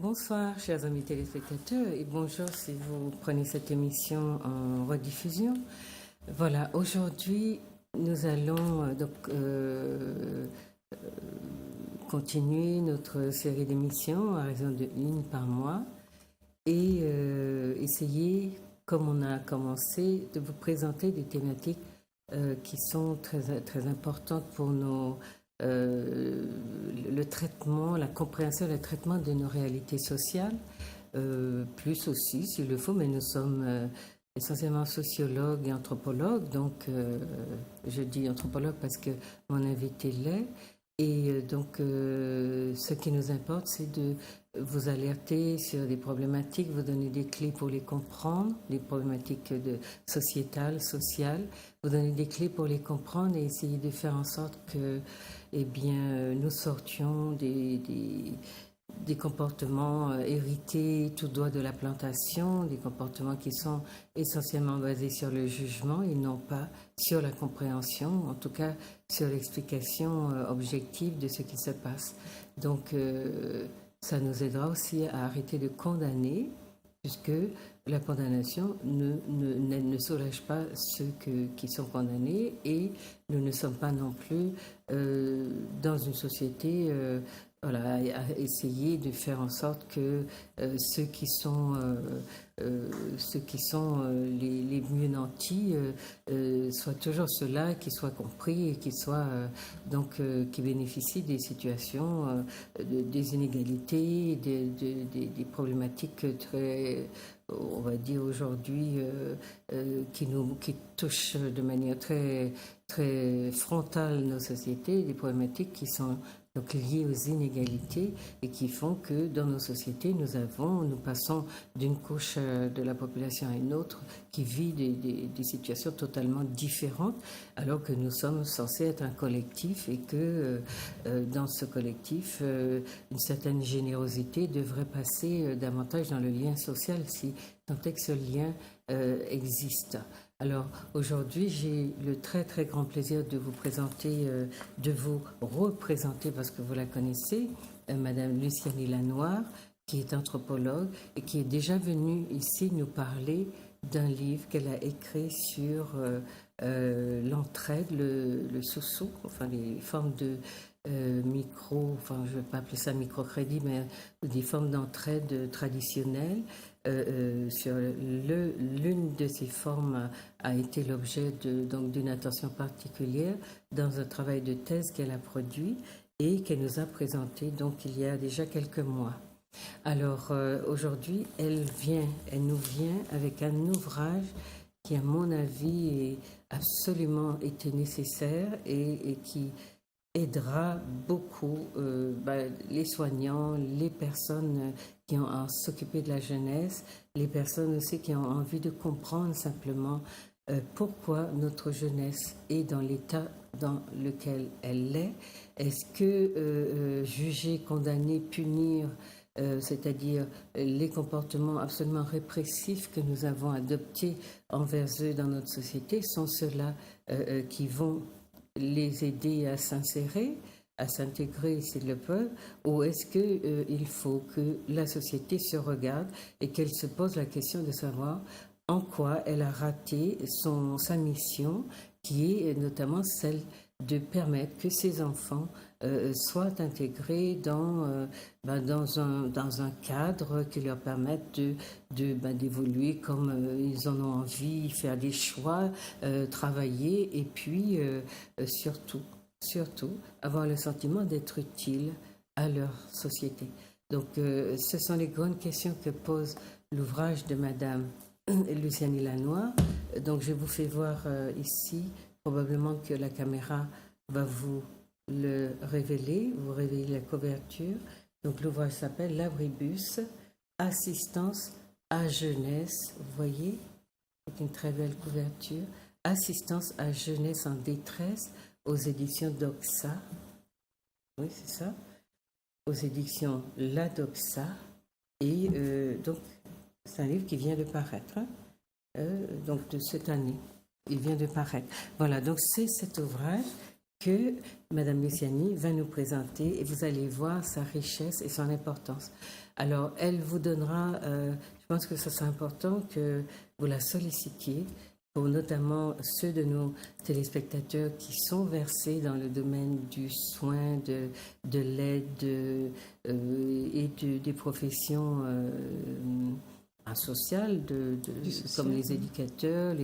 Bonsoir, chers amis téléspectateurs, et bonjour si vous prenez cette émission en rediffusion. Voilà, aujourd'hui, nous allons continuer notre série d'émissions à raison de une par mois et essayer, comme on a commencé, de vous présenter des thématiques qui sont très importantes pour le traitement, la compréhension et le traitement de nos réalités sociales, plus aussi s'il le faut, mais nous sommes essentiellement sociologues et anthropologues, donc je dis anthropologue parce que mon invité l'est, et donc ce qui nous importe, c'est de vous alerter sur des problématiques, vous donner des clés pour les comprendre, des problématiques sociétales, sociales, vous donner des clés pour les comprendre et essayer de faire en sorte que nous sortions des comportements hérités tout droit de la plantation, des comportements qui sont essentiellement basés sur le jugement et non pas sur la compréhension, en tout cas sur l'explication objective de ce qui se passe. Donc, ça nous aidera aussi à arrêter de condamner, puisque la condamnation ne soulage pas ceux qui sont condamnés, et nous ne sommes pas non plus dans une société à essayer de faire en sorte que ceux qui sont les mieux nantis soient toujours ceux-là qui soient compris et qui bénéficient des situations, des inégalités, des problématiques très, on va dire aujourd'hui, qui touchent de manière très, très frontale nos sociétés, des problématiques qui sont donc liées aux inégalités et qui font que dans nos sociétés, nous passons d'une couche de la population à une autre qui vit des situations totalement différentes, alors que nous sommes censés être un collectif et que dans ce collectif, une certaine générosité devrait passer davantage dans le lien social, si tant est que ce lien existe. Alors aujourd'hui, j'ai le très très grand plaisir de vous présenter, de vous représenter, parce que vous la connaissez, Madame Luciani Lanoir, qui est anthropologue et qui est déjà venue ici nous parler d'un livre qu'elle a écrit sur l'entraide, le sous-sous, enfin les formes de je ne vais pas appeler ça microcrédit, mais des formes d'entraide traditionnelles. Sur l'une de ces formes a été l'objet d'une attention particulière dans un travail de thèse qu'elle a produit et qu'elle nous a présenté donc il y a déjà quelques mois. Alors aujourd'hui, elle nous vient avec un ouvrage qui, à mon avis, a absolument été nécessaire et qui aidera beaucoup les soignants, les personnes qui ont à s'occuper de la jeunesse, les personnes aussi qui ont envie de comprendre simplement pourquoi notre jeunesse est dans l'état dans lequel elle est. Est-ce que juger, condamner, punir, c'est-à-dire les comportements absolument répressifs que nous avons adoptés envers eux dans notre société, sont ceux-là qui vont les aider à s'insérer, à s'intégrer s'ils le peuvent, ou est-ce qu'il faut que la société se regarde et qu'elle se pose la question de savoir en quoi elle a raté sa mission, qui est notamment celle de permettre que ces enfants soient intégrés dans un cadre qui leur permette d'évoluer comme ils en ont envie, faire des choix, travailler et puis surtout avoir le sentiment d'être utile à leur société. Donc ce sont les grandes questions que pose l'ouvrage de Madame Luciani Lanoir. Donc je vous fais voir ici, probablement que la caméra va vous le révéler, vous révéler la couverture. Donc l'ouvrage s'appelle L'Abribus, assistance à jeunesse. Vous voyez, c'est une très belle couverture. Assistance à jeunesse en détresse aux éditions Doxa. Oui, c'est ça. Aux éditions La Doxa. Et donc, c'est un livre qui vient de paraître, donc de cette année. Il vient de paraître. Voilà, donc c'est cet ouvrage que Madame Luciani va nous présenter et vous allez voir sa richesse et son importance. Alors, elle vous donnera, je pense que ça sera important que vous la sollicitiez pour notamment ceux de nos téléspectateurs qui sont versés dans le domaine du soin, de l'aide des professions sociales, comme les éducateurs,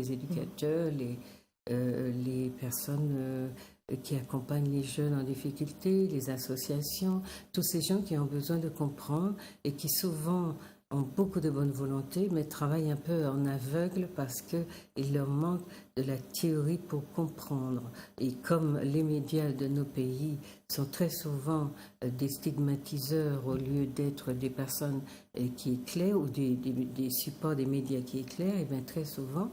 les personnes qui accompagnent les jeunes en difficulté, les associations, tous ces gens qui ont besoin de comprendre et qui souvent ont beaucoup de bonne volonté, mais travaillent un peu en aveugle parce qu'il leur manque de la théorie pour comprendre. Et comme les médias de nos pays sont très souvent des stigmatiseurs au lieu d'être des personnes qui éclairent ou des supports des médias qui éclairent, et bien très souvent,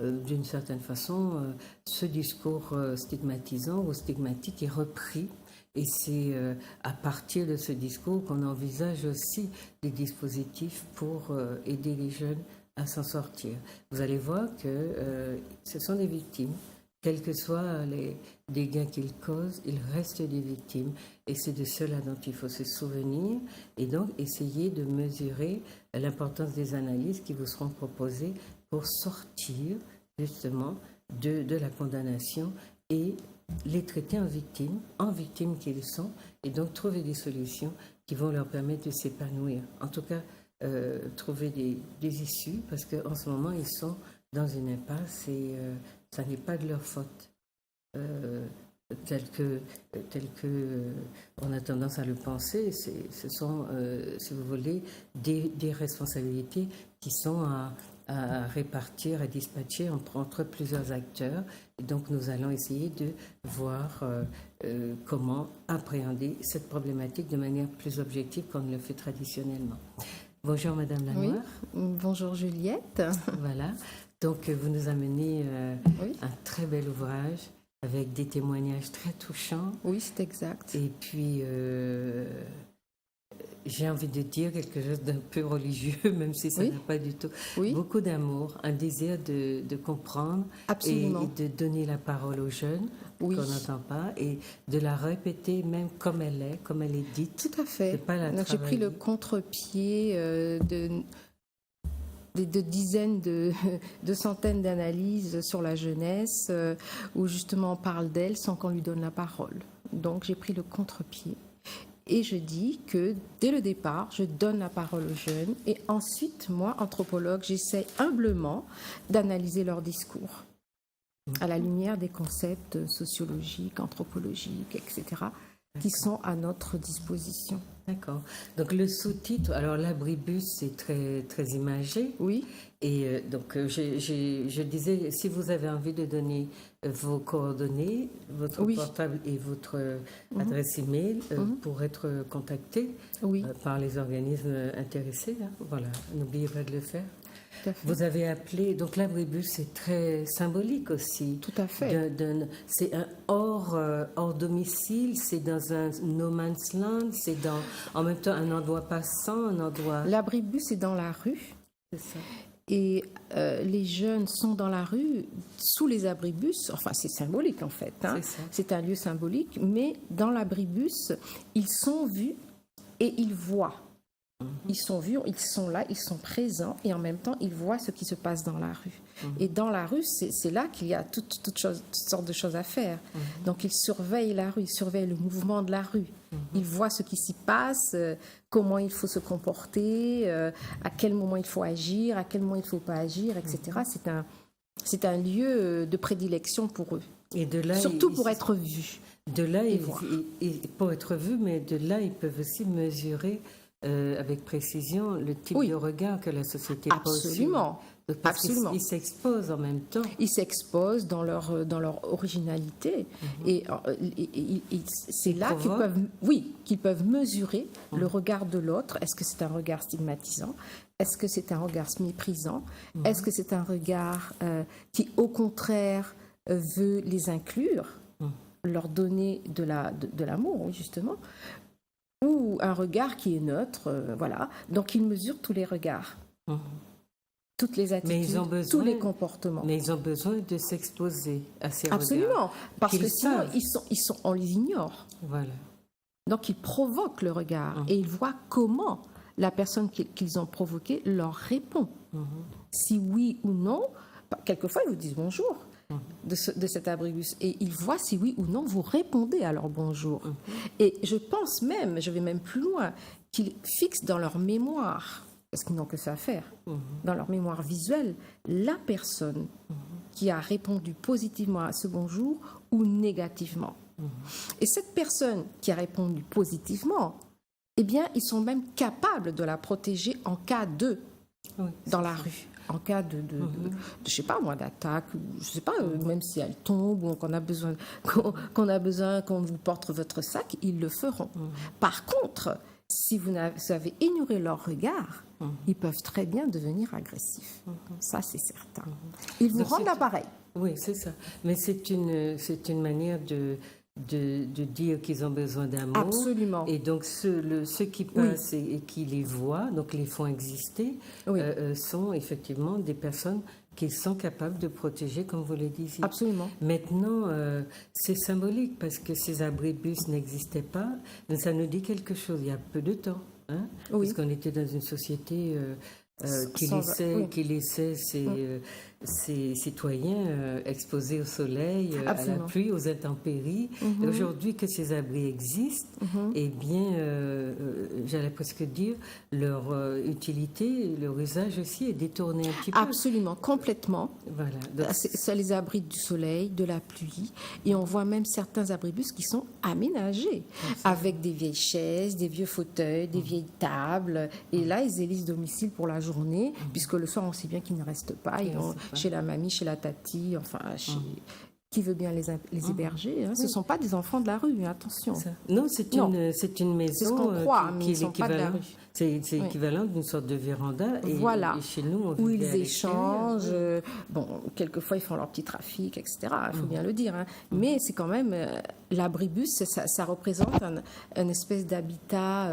d'une certaine façon, ce discours stigmatisant ou stigmatique est repris. Et c'est à partir de ce discours qu'on envisage aussi des dispositifs pour aider les jeunes à s'en sortir. Vous allez voir que ce sont des victimes. Quels que soient les dégâts qu'ils causent, ils restent des victimes. Et c'est de cela dont il faut se souvenir et donc essayer de mesurer l'importance des analyses qui vous seront proposées pour sortir justement de la condamnation et les traiter en victimes qu'ils sont, et donc trouver des solutions qui vont leur permettre de s'épanouir. En tout cas, trouver des issues, parce qu'en ce moment, ils sont dans une impasse et ça n'est pas de leur faute. Tel que on a tendance à le penser, ce sont, si vous voulez, des responsabilités qui sont à répartir, à dispatcher entre plusieurs acteurs. Et donc, nous allons essayer de voir comment appréhender cette problématique de manière plus objective qu'on ne le fait traditionnellement. Bonjour, Madame Lanoir. Oui. Bonjour, Juliette. Voilà. Donc, vous nous amenez un très bel ouvrage avec des témoignages très touchants. Oui, c'est exact. Et puis, j'ai envie de dire quelque chose d'un peu religieux, même si ça n'a pas du tout. Oui. Beaucoup d'amour, un désir de comprendre. Absolument. Et de donner la parole aux jeunes qu'on n'entend pas et de la répéter même comme elle est dite. Tout à fait. Donc, j'ai pris le contre-pied de dizaines, de centaines d'analyses sur la jeunesse où justement on parle d'elle sans qu'on lui donne la parole. Donc j'ai pris le contre-pied et je dis que dès le départ, je donne la parole aux jeunes et ensuite, moi, anthropologue, j'essaie humblement d'analyser leur discours à la lumière des concepts sociologiques, anthropologiques, etc., qui sont à notre disposition. D'accord. Donc le sous-titre, alors l'abribus, c'est très, très imagé. Oui. Et donc je disais, si vous avez envie de donner vos coordonnées, votre portable et votre adresse email pour être contacté par les organismes intéressés, hein, voilà, n'oubliez pas de le faire. Vous avez appelé, donc l'abribus, c'est très symbolique aussi. Tout à fait. C'est un hors domicile, c'est dans un no man's land, c'est en même temps un endroit passant, un endroit... L'abribus est dans la rue. C'est ça. Et les jeunes sont dans la rue, sous les abribus, enfin c'est symbolique en fait, hein. C'est un lieu symbolique, mais dans l'abribus, ils sont vus et ils voient. Ils sont vus, ils sont là, ils sont présents et en même temps, ils voient ce qui se passe dans la rue. Et dans la rue, c'est là qu'il y a toutes sortes de choses à faire. Donc, ils surveillent la rue, ils surveillent le mouvement de la rue. Ils voient ce qui s'y passe, comment il faut se comporter, à quel moment il faut agir, à quel moment il ne faut pas agir, etc. C'est un lieu de prédilection pour eux. Et de là, surtout pour être vus. De là, pour être vus, mais de là, ils peuvent aussi mesurer avec précision le type de regard que la société pose. Absolument. Parce qu'ils s'exposent en même temps. Ils s'exposent dans leur originalité. Et c'est là qu'ils peuvent mesurer le regard de l'autre. Est-ce que c'est un regard stigmatisant? Est-ce que c'est un regard méprisant? Est-ce que c'est un regard qui, au contraire, veut les inclure, leur donner de l'amour, justement, ou un regard qui est neutre, voilà. Donc, ils mesurent tous les regards. toutes les attitudes, tous les comportements. Mais ils ont besoin de s'exposer à ces Absolument, regards. parce que sinon, on les ignore. Voilà. Donc, ils provoquent le regard et ils voient comment la personne qu'ils ont provoquée leur répond. Si oui ou non, quelquefois, ils vous disent bonjour de cet abribus et ils voient si oui ou non vous répondez à leur bonjour. Et je pense même, je vais même plus loin, qu'ils fixent dans leur mémoire, parce qu'ils n'ont que ça à faire, dans leur mémoire visuelle, la personne qui a répondu positivement à ce bonjour ou négativement. Et cette personne qui a répondu positivement, eh bien, ils sont même capables de la protéger en cas de, dans la rue, en cas de je sais pas moi, d'attaque, je sais pas, même si elle tombe ou qu'on a besoin qu'on vous porte votre sac, ils le feront. Par contre, si vous avez ignoré leur regard, ils peuvent très bien devenir agressifs. Ça, c'est certain. Ils vous rendent l'appareil. Oui, c'est ça. Mais c'est une manière de dire qu'ils ont besoin d'amour. Absolument. Et donc, ceux qui passent et qui les voient, donc les font exister, sont effectivement des personnes qu'ils sont capables de protéger, comme vous le disiez. Absolument. Maintenant, c'est symbolique parce que ces abribus n'existaient pas. Mais ça nous dit quelque chose il y a peu de temps. Hein, parce qu'on était dans une société qui laissait ses citoyens exposés au soleil, à la pluie, aux intempéries. Et aujourd'hui que ces abris existent, eh bien, j'allais presque dire, leur utilité, leur usage aussi est détourné un petit peu. Absolument, complètement. Voilà. Donc, ça les abrite du soleil, de la pluie, et on voit même certains abribus qui sont aménagés, avec des vieilles chaises, des vieux fauteuils, des vieilles tables, et là, ils élisent domicile pour la journée, puisque le soir, on sait bien qu'ils ne restent pas, ils vont chez la mamie, chez la tati, enfin, chez qui veut bien les héberger. Hein. Ce ne sont pas des enfants de la rue, attention. Non, c'est une maison c'est ce qu'on croit, mais ils ne sont pas de la rue. C'est équivalent d'une sorte de véranda. Et, et chez nous, où ils échangent. Bon, quelquefois, ils font leur petit trafic, etc. Il faut bien le dire. Hein. Mais c'est quand même... l'abribus, ça représente un espèce d'habitat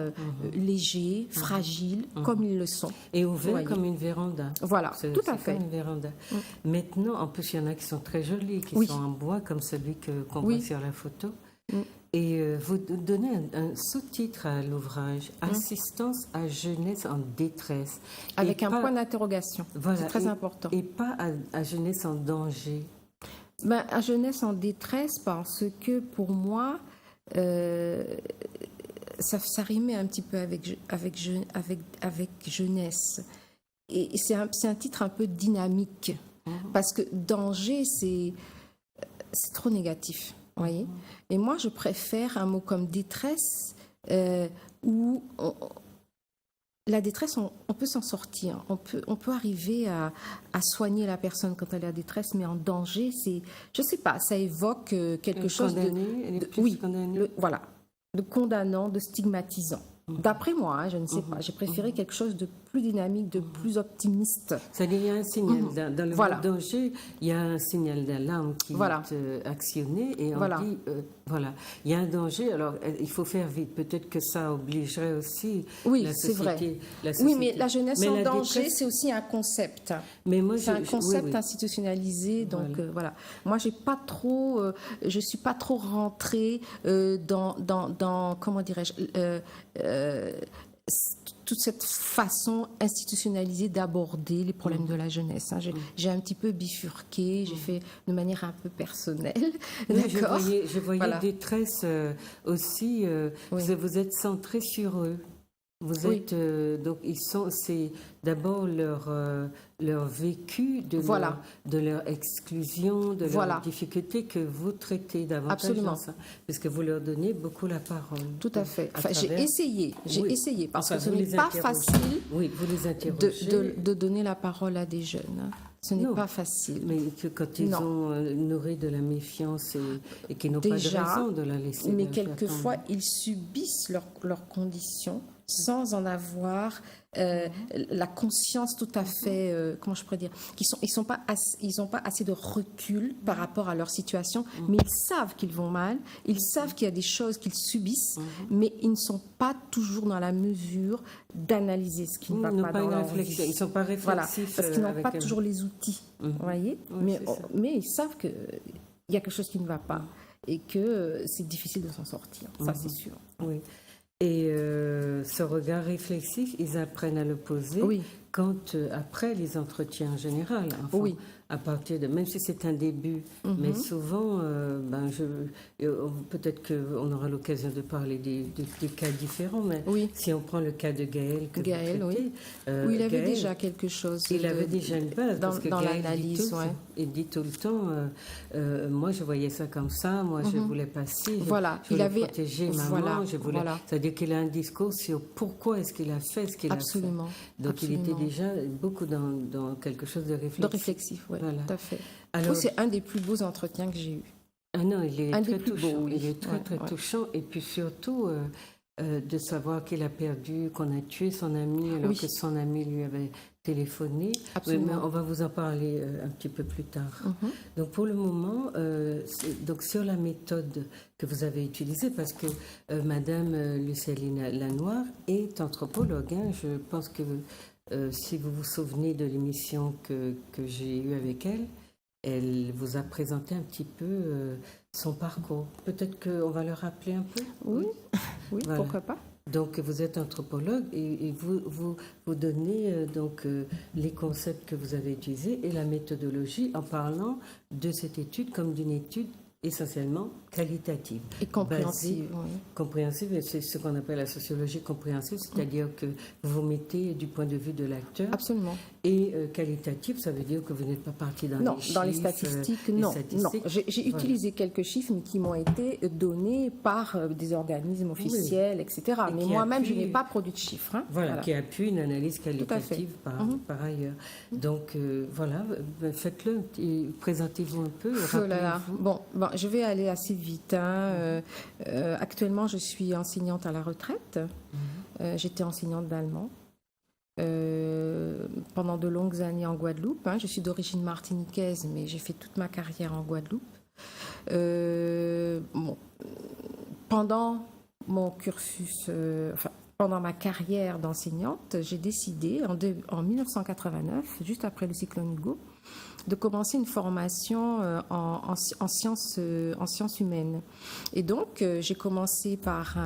léger, fragile, comme ils le sont. Et ouvert comme une véranda. Voilà, tout à fait. Comme une véranda. Maintenant, en plus, il y en a qui sont très jolis, qui sont en bois, comme celui qu'on voit sur la photo. Et vous donnez un sous-titre à l'ouvrage, Assistance à jeunesse en détresse. Avec un point d'interrogation. Voilà, c'est très important. Et pas à jeunesse en danger. À jeunesse en détresse, parce que pour moi, ça rimait un petit peu avec jeunesse. Et c'est un titre un peu dynamique. Parce que danger, c'est trop négatif. Voyez. Et moi, je préfère un mot comme détresse, où la détresse, on peut s'en sortir. On peut arriver à soigner la personne quand elle est en détresse, mais en danger, je ne sais pas, ça évoque quelque chose voilà, de condamnant, de stigmatisant. D'après moi, hein, je ne sais pas. J'ai préféré quelque chose de plus dynamique, de plus optimiste. C'est-à-dire qu'il y a un signal. Dans le mot danger, il y a un signal d'alarme qui est actionné et on dit, il y a un danger, alors il faut faire vite. Peut-être que ça obligerait aussi la société. Oui, mais la jeunesse en danger, c'est aussi un concept. C'est un concept institutionnalisé. Donc voilà. Moi, je suis pas trop rentrée dans comment dirais-je, toute cette façon institutionnalisée d'aborder les problèmes de la jeunesse. Hein. J'ai un petit peu bifurqué, j'ai fait de manière un peu personnelle. D'accord. Je voyais détresse aussi. Vous êtes centré sur eux. Vous êtes donc c'est d'abord leur vécu de leur exclusion, de leur difficulté que vous traitez davantage. Absolument. Parce que vous leur donnez beaucoup la parole. Tout à fait. J'ai essayé parce que ce n'est pas facile de donner la parole à des jeunes. Ce n'est pas facile. Mais que quand ils ont nourri de la méfiance et qu'ils n'ont pas de raison de la laisser. Mais quelquefois, ils subissent leurs conditions sans en avoir la conscience tout à fait, comment je pourrais dire, ils n'ont pas assez de recul par rapport à leur situation, mais ils savent qu'ils vont mal, ils savent qu'il y a des choses qu'ils subissent, mais ils ne sont pas toujours dans la mesure d'analyser ce qui ne va pas dans leur vie. Ils ne sont pas réflexifs. Voilà, parce qu'ils n'ont pas toujours les outils, vous voyez, mais ils savent qu'il y a quelque chose qui ne va pas et que c'est difficile de s'en sortir, ça c'est sûr. Oui. Et ce regard réflexif, ils apprennent à le poser quand, après les entretiens en général, enfin, à partir de, même si c'est un début, mais souvent, peut-être qu'on aura l'occasion de parler des cas différents, mais si on prend le cas de Gaël, où il avait déjà quelque chose. Il avait déjà une base, dans l'analyse. Il dit tout le temps, moi je voyais ça comme ça, moi je voulais passer, je voulais protéger maman, je voulais... C'est-à-dire qu'il a un discours sur pourquoi est-ce qu'il a fait ce qu'il a fait. Donc il était déjà beaucoup dans quelque chose de réflexif. De réflexif, oui, tout à fait. Alors, c'est un des plus beaux entretiens que j'ai eu. Ah non, il est très touchant. Il est très touchant. Et puis surtout, de savoir qu'il a perdu, qu'on a tué son ami, alors que son ami lui avait téléphoné. Absolument. Mais on va vous en parler un petit peu plus tard. Donc pour le moment, donc sur la méthode que vous avez utilisée, parce que Madame Lucéline Lanoir est anthropologue. Je pense que si vous vous souvenez de l'émission que j'ai eue avec elle, elle vous a présenté un petit peu son parcours. Peut-être qu'on va le rappeler un peu. Oui, voilà. Pourquoi pas. Donc vous êtes anthropologue et vous donnez donc les concepts que vous avez utilisés et la méthodologie en parlant de cette étude comme d'une étude essentiellement qualitative. Et compréhensive. Compréhensive, c'est ce qu'on appelle la sociologie compréhensive, c'est-à-dire que vous vous mettez du point de vue de l'acteur. Absolument. Et qualitative, ça veut dire que vous n'êtes pas parti dans les chiffres. Non, dans les statistiques, non. J'ai utilisé quelques chiffres mais qui m'ont été donnés par des organismes officiels, etc. Mais moi-même, je n'ai pas produit de chiffres. Voilà, qui appuie une analyse qualitative par ailleurs. Donc, voilà, faites-le, présentez-vous un peu. Bon, je vais aller assez vite. Actuellement, je suis enseignante à la retraite. J'étais enseignante d'allemand. Pendant de longues années en Guadeloupe. Je suis d'origine martiniquaise, mais j'ai fait toute ma carrière en Guadeloupe. Pendant mon cursus, pendant ma carrière d'enseignante, j'ai décidé en 1989, juste après le cyclone Hugo, de commencer une formation en sciences humaines. Et donc, j'ai commencé par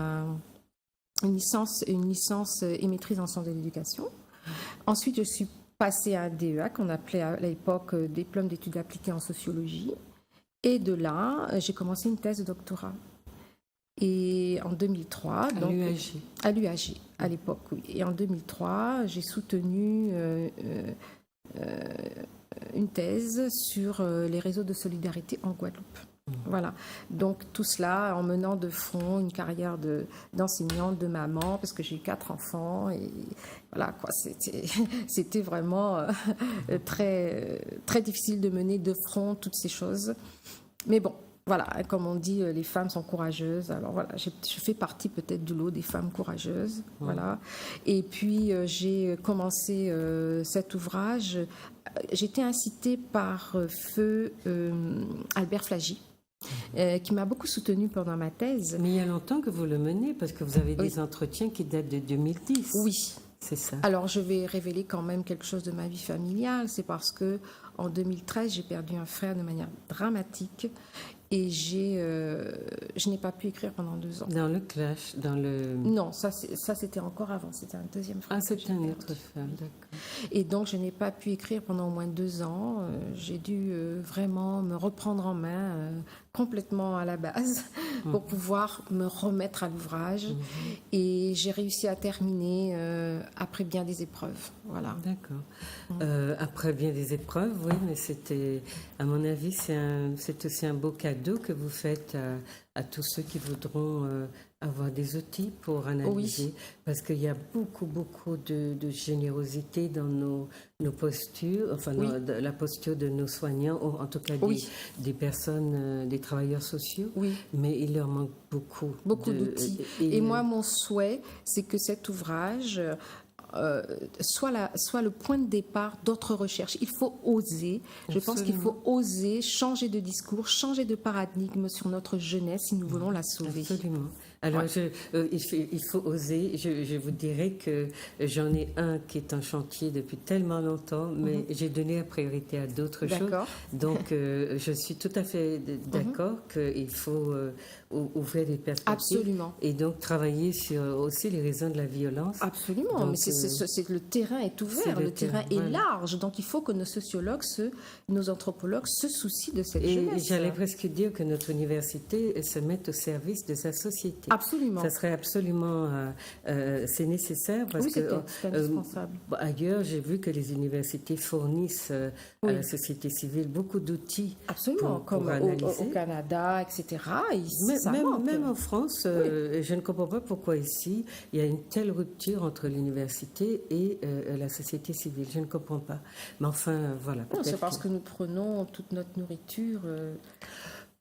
une licence et maîtrise en sciences de l'éducation. Ensuite, je suis passée à un DEA qu'on appelait à l'époque diplôme d'études appliquées en sociologie. Et de là, j'ai commencé une thèse de doctorat. Et en 2003... À l'UAG, à l'époque, oui. Et en 2003, j'ai soutenu une thèse sur les réseaux de solidarité en Guadeloupe. Voilà, donc tout cela en menant de front une carrière d'enseignante, de maman, parce que j'ai eu 4 enfants et voilà quoi, c'était vraiment très, très difficile de mener de front toutes ces choses. Mais bon, voilà, comme on dit, les femmes sont courageuses. Alors voilà, je fais partie peut-être du lot des femmes courageuses. Voilà. Et puis j'ai commencé cet ouvrage. J'étais incitée par feu Albert Flagy. Qui m'a beaucoup soutenue pendant ma thèse. Mais il y a longtemps que vous le menez, parce que vous avez des entretiens qui datent de 2010. Oui. C'est ça. Alors, je vais révéler quand même quelque chose de ma vie familiale. C'est parce que en 2013, j'ai perdu un frère de manière dramatique et je n'ai pas pu écrire pendant 2 ans. Dans le clash, dans le... Non, ça c'était encore avant. C'était un deuxième frère. Ah, c'était un autre frère, d'accord. Et donc, je n'ai pas pu écrire pendant au moins 2 ans. J'ai dû vraiment me reprendre en main complètement à la base pour pouvoir me remettre à l'ouvrage. Et j'ai réussi à terminer après bien des épreuves. Voilà. D'accord. Après bien des épreuves, oui, mais c'était, à mon avis, c'est aussi un beau cadeau que vous faites à tous ceux qui voudront avoir des outils pour analyser, parce qu'il y a beaucoup de générosité dans nos postures, enfin dans la posture de nos soignants, ou en tout cas des personnes, des travailleurs sociaux, mais il leur manque beaucoup d'outils. Et moi, mon souhait, c'est que cet ouvrage soit le point de départ d'autres recherches. Il faut oser. Je pense qu'il faut oser changer de discours, changer de paradigme sur notre jeunesse si nous voulons la sauver. Absolument. Alors, il faut oser. Je vous dirais que j'en ai un qui est en chantier depuis tellement longtemps, mais j'ai donné la priorité à d'autres choses. Donc, je suis tout à fait d'accord qu'il faut ouvrir des perspectives. Absolument. Et donc, travailler sur aussi les raisons de la violence. Absolument. Donc, mais le terrain est ouvert, le terrain est large. Donc, il faut que nos sociologues, nos anthropologues se soucient de cette jeunesse. Et j'allais presque dire que notre université se mette au service de sa société. Absolument. Ça serait absolument... c'est nécessaire parce que... c'est indispensable. Ailleurs, j'ai vu que les universités fournissent à la société civile beaucoup d'outils. Absolument, comme au Canada, etc. Même en France, je ne comprends pas pourquoi ici, il y a une telle rupture entre l'université et la société civile. Je ne comprends pas. Mais enfin, voilà. Non, c'est parce que nous prenons toute notre nourriture...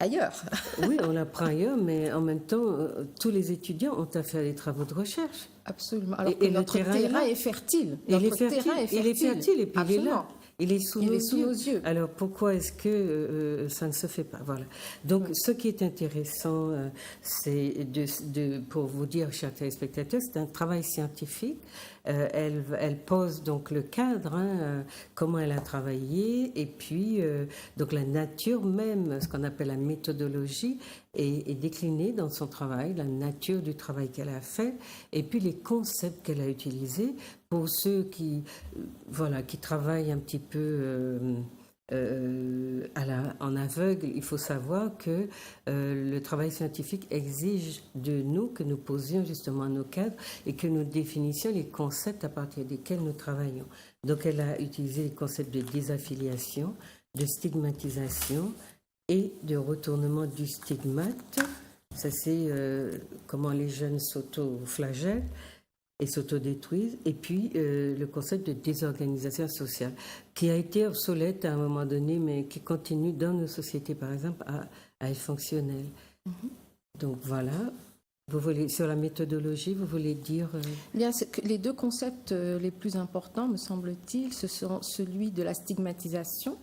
ailleurs. Oui, on la prend ailleurs, mais en même temps, tous les étudiants ont à faire des travaux de recherche. Absolument. Alors que notre terrain est fertile. Il est fertile, et puis il est là. Il est sous nos yeux. Alors pourquoi est-ce que ça ne se fait pas? Voilà. Donc ce qui est intéressant, c'est pour vous dire, chers téléspectateurs, c'est un travail scientifique. Elle pose donc le cadre, comment elle a travaillé, et puis donc la nature même, ce qu'on appelle la méthodologie, est déclinée dans son travail, la nature du travail qu'elle a fait, et puis les concepts qu'elle a utilisés. Pour ceux qui travaillent un petit peu en aveugle, il faut savoir que le travail scientifique exige de nous que nous posions justement nos cadres et que nous définissions les concepts à partir desquels nous travaillons. Donc elle a utilisé les concepts de désaffiliation, de stigmatisation et de retournement du stigmate. Ça, c'est comment les jeunes s'auto-flagellent et s'autodétruisent, et puis le concept de désorganisation sociale, qui a été obsolète à un moment donné, mais qui continue dans nos sociétés, par exemple, à être fonctionnel. Donc voilà. Sur la méthodologie, vous voulez dire... Bien, les deux concepts les plus importants, me semble-t-il, ce sont celui de la stigmatisation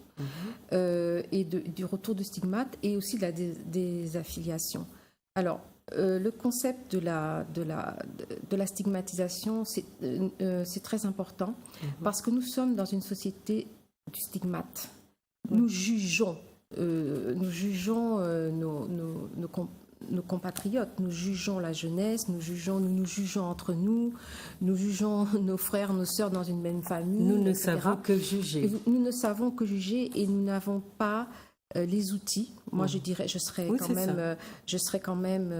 et du retour du stigmate, et aussi de la désaffiliation. Alors, le concept de la stigmatisation, c'est très important parce que nous sommes dans une société du stigmate. Nous jugeons nos compatriotes, nous jugeons la jeunesse, nous nous jugeons entre nous jugeons nos frères, nos sœurs dans une même famille. Nous ne savons que juger. Nous ne savons que juger et nous n'avons pas les outils. Moi, je dirais, je serais quand même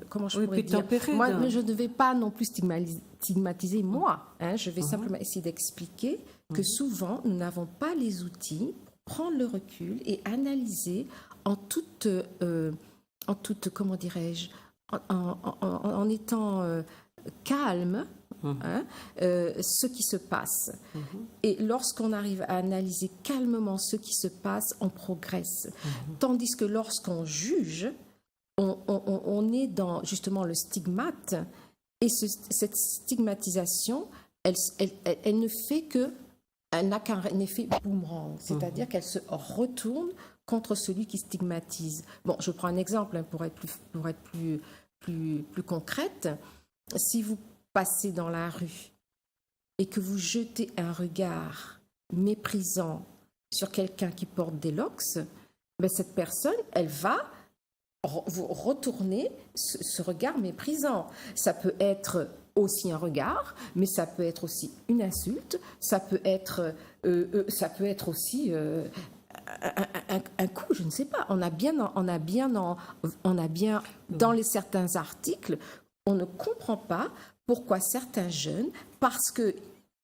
comment je pourrais dire? Moi, je ne vais pas non plus stigmatiser moi. Je vais simplement essayer d'expliquer que souvent, nous n'avons pas les outils pour prendre le recul et analyser en toute comment dirais-je, en étant calme, ce qui se passe. Et lorsqu'on arrive à analyser calmement ce qui se passe, on progresse. Tandis que lorsqu'on juge, on est dans justement le stigmate, et cette stigmatisation, elle ne fait que, elle n'a qu'un effet boomerang, c'est-à-dire qu'elle se retourne contre celui qui stigmatise. Bon, je prends un exemple pour être plus concrète. Si vous passez dans la rue et que vous jetez un regard méprisant sur quelqu'un qui porte des locks, ben cette personne, elle va vous retourner ce regard méprisant. Ça peut être aussi un regard, mais ça peut être aussi une insulte, ça peut être aussi un coup, je ne sais pas. On a bien dans les certains articles, on ne comprend pas pourquoi certains jeunes, parce que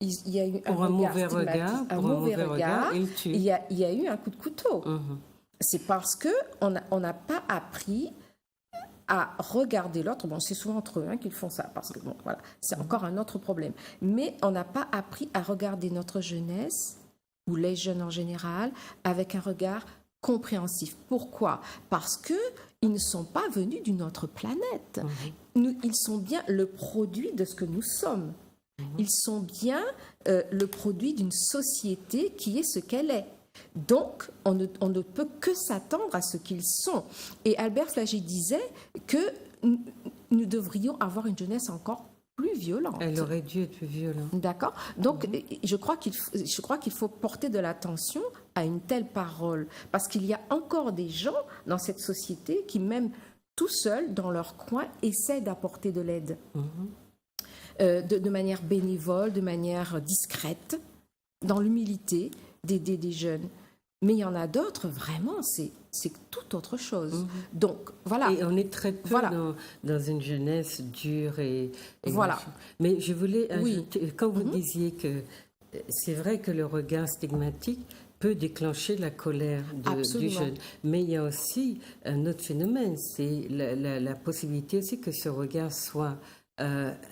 il y a eu un mauvais regard, il y a eu un coup de couteau. C'est parce qu'on n'a pas appris à regarder l'autre. Bon, c'est souvent entre eux qu'ils font ça, parce que bon, voilà, c'est encore un autre problème. Mais on n'a pas appris à regarder notre jeunesse, ou les jeunes en général, avec un regard compréhensif. Pourquoi? Parce qu'ils ne sont pas venus d'une autre planète. Ils sont bien le produit de ce que nous sommes. Ils sont bien le produit d'une société qui est ce qu'elle est. Donc, on ne peut que s'attendre à ce qu'ils sont. Et Albert Flagey disait que nous devrions avoir une jeunesse encore plus violente. Elle aurait dû être plus violente. D'accord. Donc, je crois qu'il faut porter de l'attention à une telle parole. Parce qu'il y a encore des gens dans cette société qui, même tout seuls, dans leur coin, essaient d'apporter de l'aide. De manière bénévole, de manière discrète, dans l'humilité des jeunes. Mais il y en a d'autres, vraiment, c'est tout autre chose. Donc, voilà. Et on est très peu dans une jeunesse dure et voilà. Mais je voulais ajouter, quand vous disiez que c'est vrai que le regard stigmatique peut déclencher la colère du jeune. Mais il y a aussi un autre phénomène, c'est la possibilité aussi que ce regard soit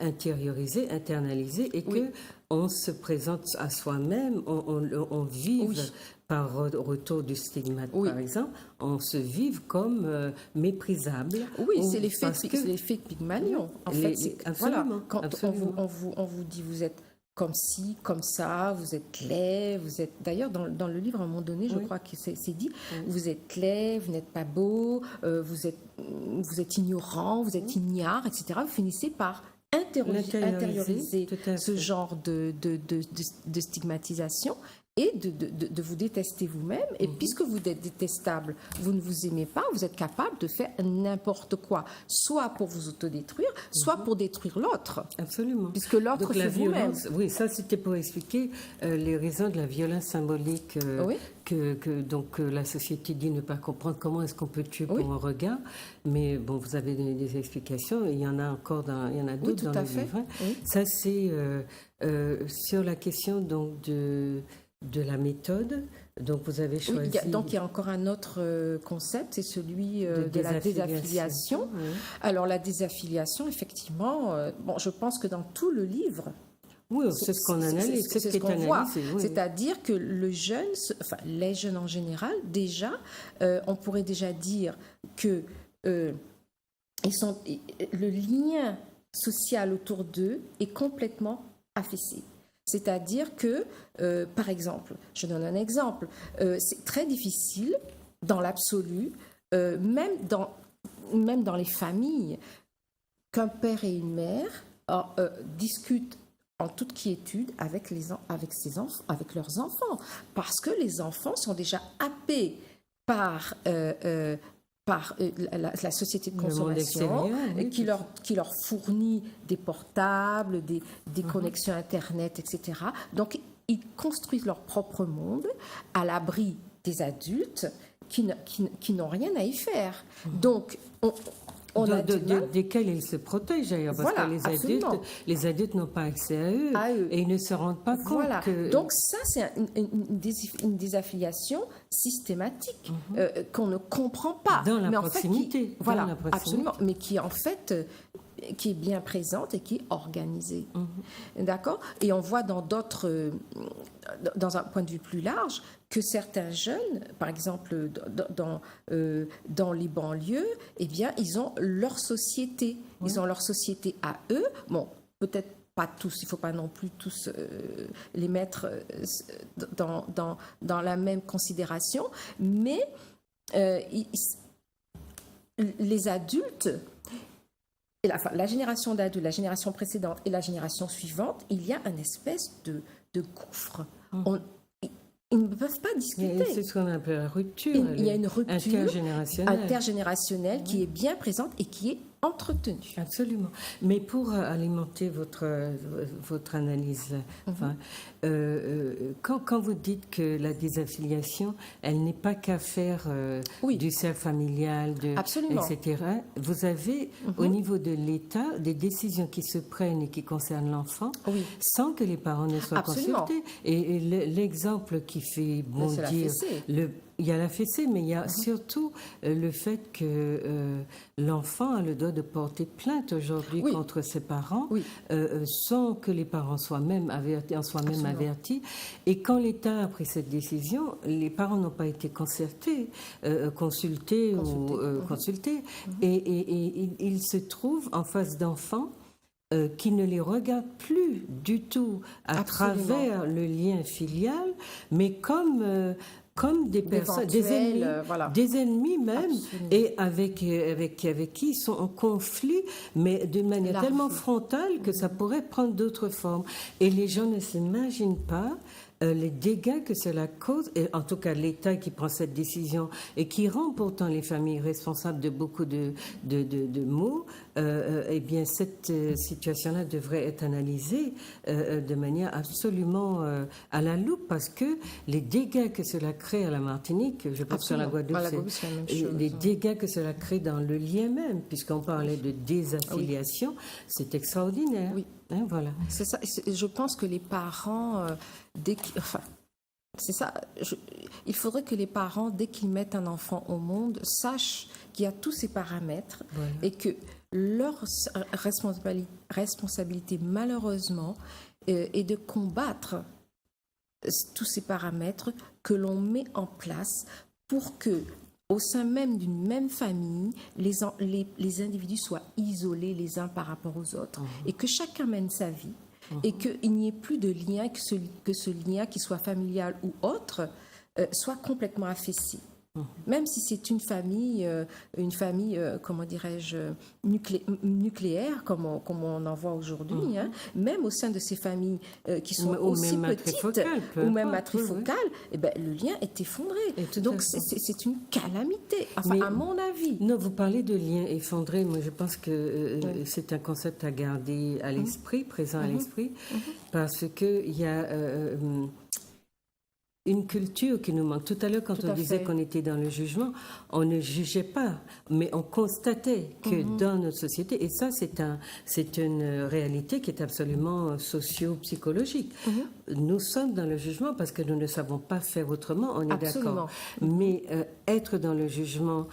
intériorisé, internalisé, et que on se présente à soi-même, on vive par retour du stigmate, par exemple, on se vive comme méprisable. Oui, c'est l'effet Pygmalion. En fait, absolument. Voilà, quand on vous dit vous êtes comme ci, comme ça, vous êtes laid, vous êtes... D'ailleurs, dans le livre, à un moment donné, je crois que c'est dit, vous êtes laid, vous n'êtes pas beau, vous êtes ignorant, vous êtes ignare, etc. Vous finissez par intérioriser ce genre de stigmatisation et de vous détester vous-même. Et puisque vous êtes détestable, vous ne vous aimez pas, vous êtes capable de faire n'importe quoi, soit pour vous autodétruire, soit pour détruire l'autre. Absolument. Puisque l'autre, c'est vous-même. Oui, ça c'était pour expliquer les raisons de la violence symbolique que la société dit ne pas comprendre. Comment est-ce qu'on peut tuer pour un regard? Mais bon, vous avez donné des explications. Il y en a encore, il y en a d'autres dans le livre. Ça c'est sur la question donc de la méthode. Donc vous avez choisi... il y a encore un autre concept, c'est celui de la désaffiliation. Alors la désaffiliation, effectivement, je pense que dans tout le livre... Oui, c'est ce qu'on analyse, c'est ce qu'on voit. C'est-à-dire que les jeunes en général, déjà, on pourrait déjà dire que le lien social autour d'eux est complètement affaissé. C'est-à-dire que, par exemple, je donne un exemple, c'est très difficile dans l'absolu, même dans les familles, qu'un père et une mère discutent en toute quiétude avec leurs enfants, parce que les enfants sont déjà happés par la société de consommation qui leur fournit des portables, des connexions Internet, etc. Donc, ils construisent leur propre monde à l'abri des adultes qui n'ont rien à y faire. Donc, desquels ils se protègent d'ailleurs, parce que les adultes n'ont pas accès à eux et ils ne se rendent pas compte que... Donc ça, c'est une désaffiliation systématique qu'on ne comprend pas. Dans la proximité. Absolument, mais qui en fait... qui est bien présente et qui est organisée. D'accord? Et on voit dans un point de vue plus large, que certains jeunes, par exemple dans les banlieues, eh bien, ils ont leur société. Ils ont leur société à eux. Bon, peut-être pas tous, il ne faut pas non plus tous les mettre dans la même considération, mais les adultes... Et la génération d'adultes, la génération précédente et la génération suivante, il y a une espèce de gouffre. Ils ne peuvent pas discuter. C'est ce qu'on appelle la rupture. Il y a une rupture intergénérationnelle qui est bien présente et qui est entretenue. Absolument. Mais pour alimenter votre analyse, quand vous dites que la désaffiliation, elle n'est pas qu'affaire du cercle familial, etc., vous avez au niveau de l'État des décisions qui se prennent et qui concernent l'enfant sans que les parents ne soient consultés. Et l'exemple qui fait bondir Il y a la fessée, mais il y a surtout le fait que l'enfant a le droit de porter plainte aujourd'hui contre ses parents, sans que les parents soient même avertis. Et quand l'État a pris cette décision, les parents n'ont pas été consultés. Et ils se trouvent en face d'enfants qui ne les regardent plus du tout à travers le lien filial, mais comme des personnes, des ennemis même, et avec qui ils sont en conflit, mais d'une manière tellement frontale que ça pourrait prendre d'autres formes. Et les gens ne s'imaginent pas les dégâts que cela cause, et en tout cas l'État qui prend cette décision et qui rend pourtant les familles responsables de beaucoup de maux, eh bien cette situation-là devrait être analysée de manière absolument à la loupe, parce que les dégâts que cela crée à la Martinique, je pense sur la Guadeloupe, les dégâts que cela crée dans le lien même, puisqu'on parlait de désaffiliation, c'est extraordinaire. Oui. Hein, voilà. C'est ça. Je pense que les parents, c'est ça. Il faudrait que les parents, dès qu'ils mettent un enfant au monde, sachent qu'il y a tous ces paramètres et que leur responsabilité, malheureusement, est de combattre tous ces paramètres que l'on met en place pour que, au sein même d'une même famille, les individus soient isolés les uns par rapport aux autres et que chacun mène sa vie et qu'il n'y ait plus de lien, que ce lien, qu'il soit familial ou autre, soit complètement affaissé. Même si c'est une famille, comment dirais-je, nucléaire, comme on en voit aujourd'hui, même au sein de ces familles qui sont aussi petites, ou même matrifocales, eh ben, le lien est effondré. Donc c'est une calamité, enfin, à mon avis. Non, vous parlez de lien effondré, moi je pense que c'est un concept à garder à l'esprit, présent à l'esprit, parce qu'il y a... une culture qui nous manque. Tout à l'heure, quand on disait qu'on était dans le jugement, on ne jugeait pas, mais on constatait que dans notre société, et ça, c'est une réalité qui est absolument socio-psychologique. Nous sommes dans le jugement parce que nous ne savons pas faire autrement, on est d'accord. Mais être dans le jugement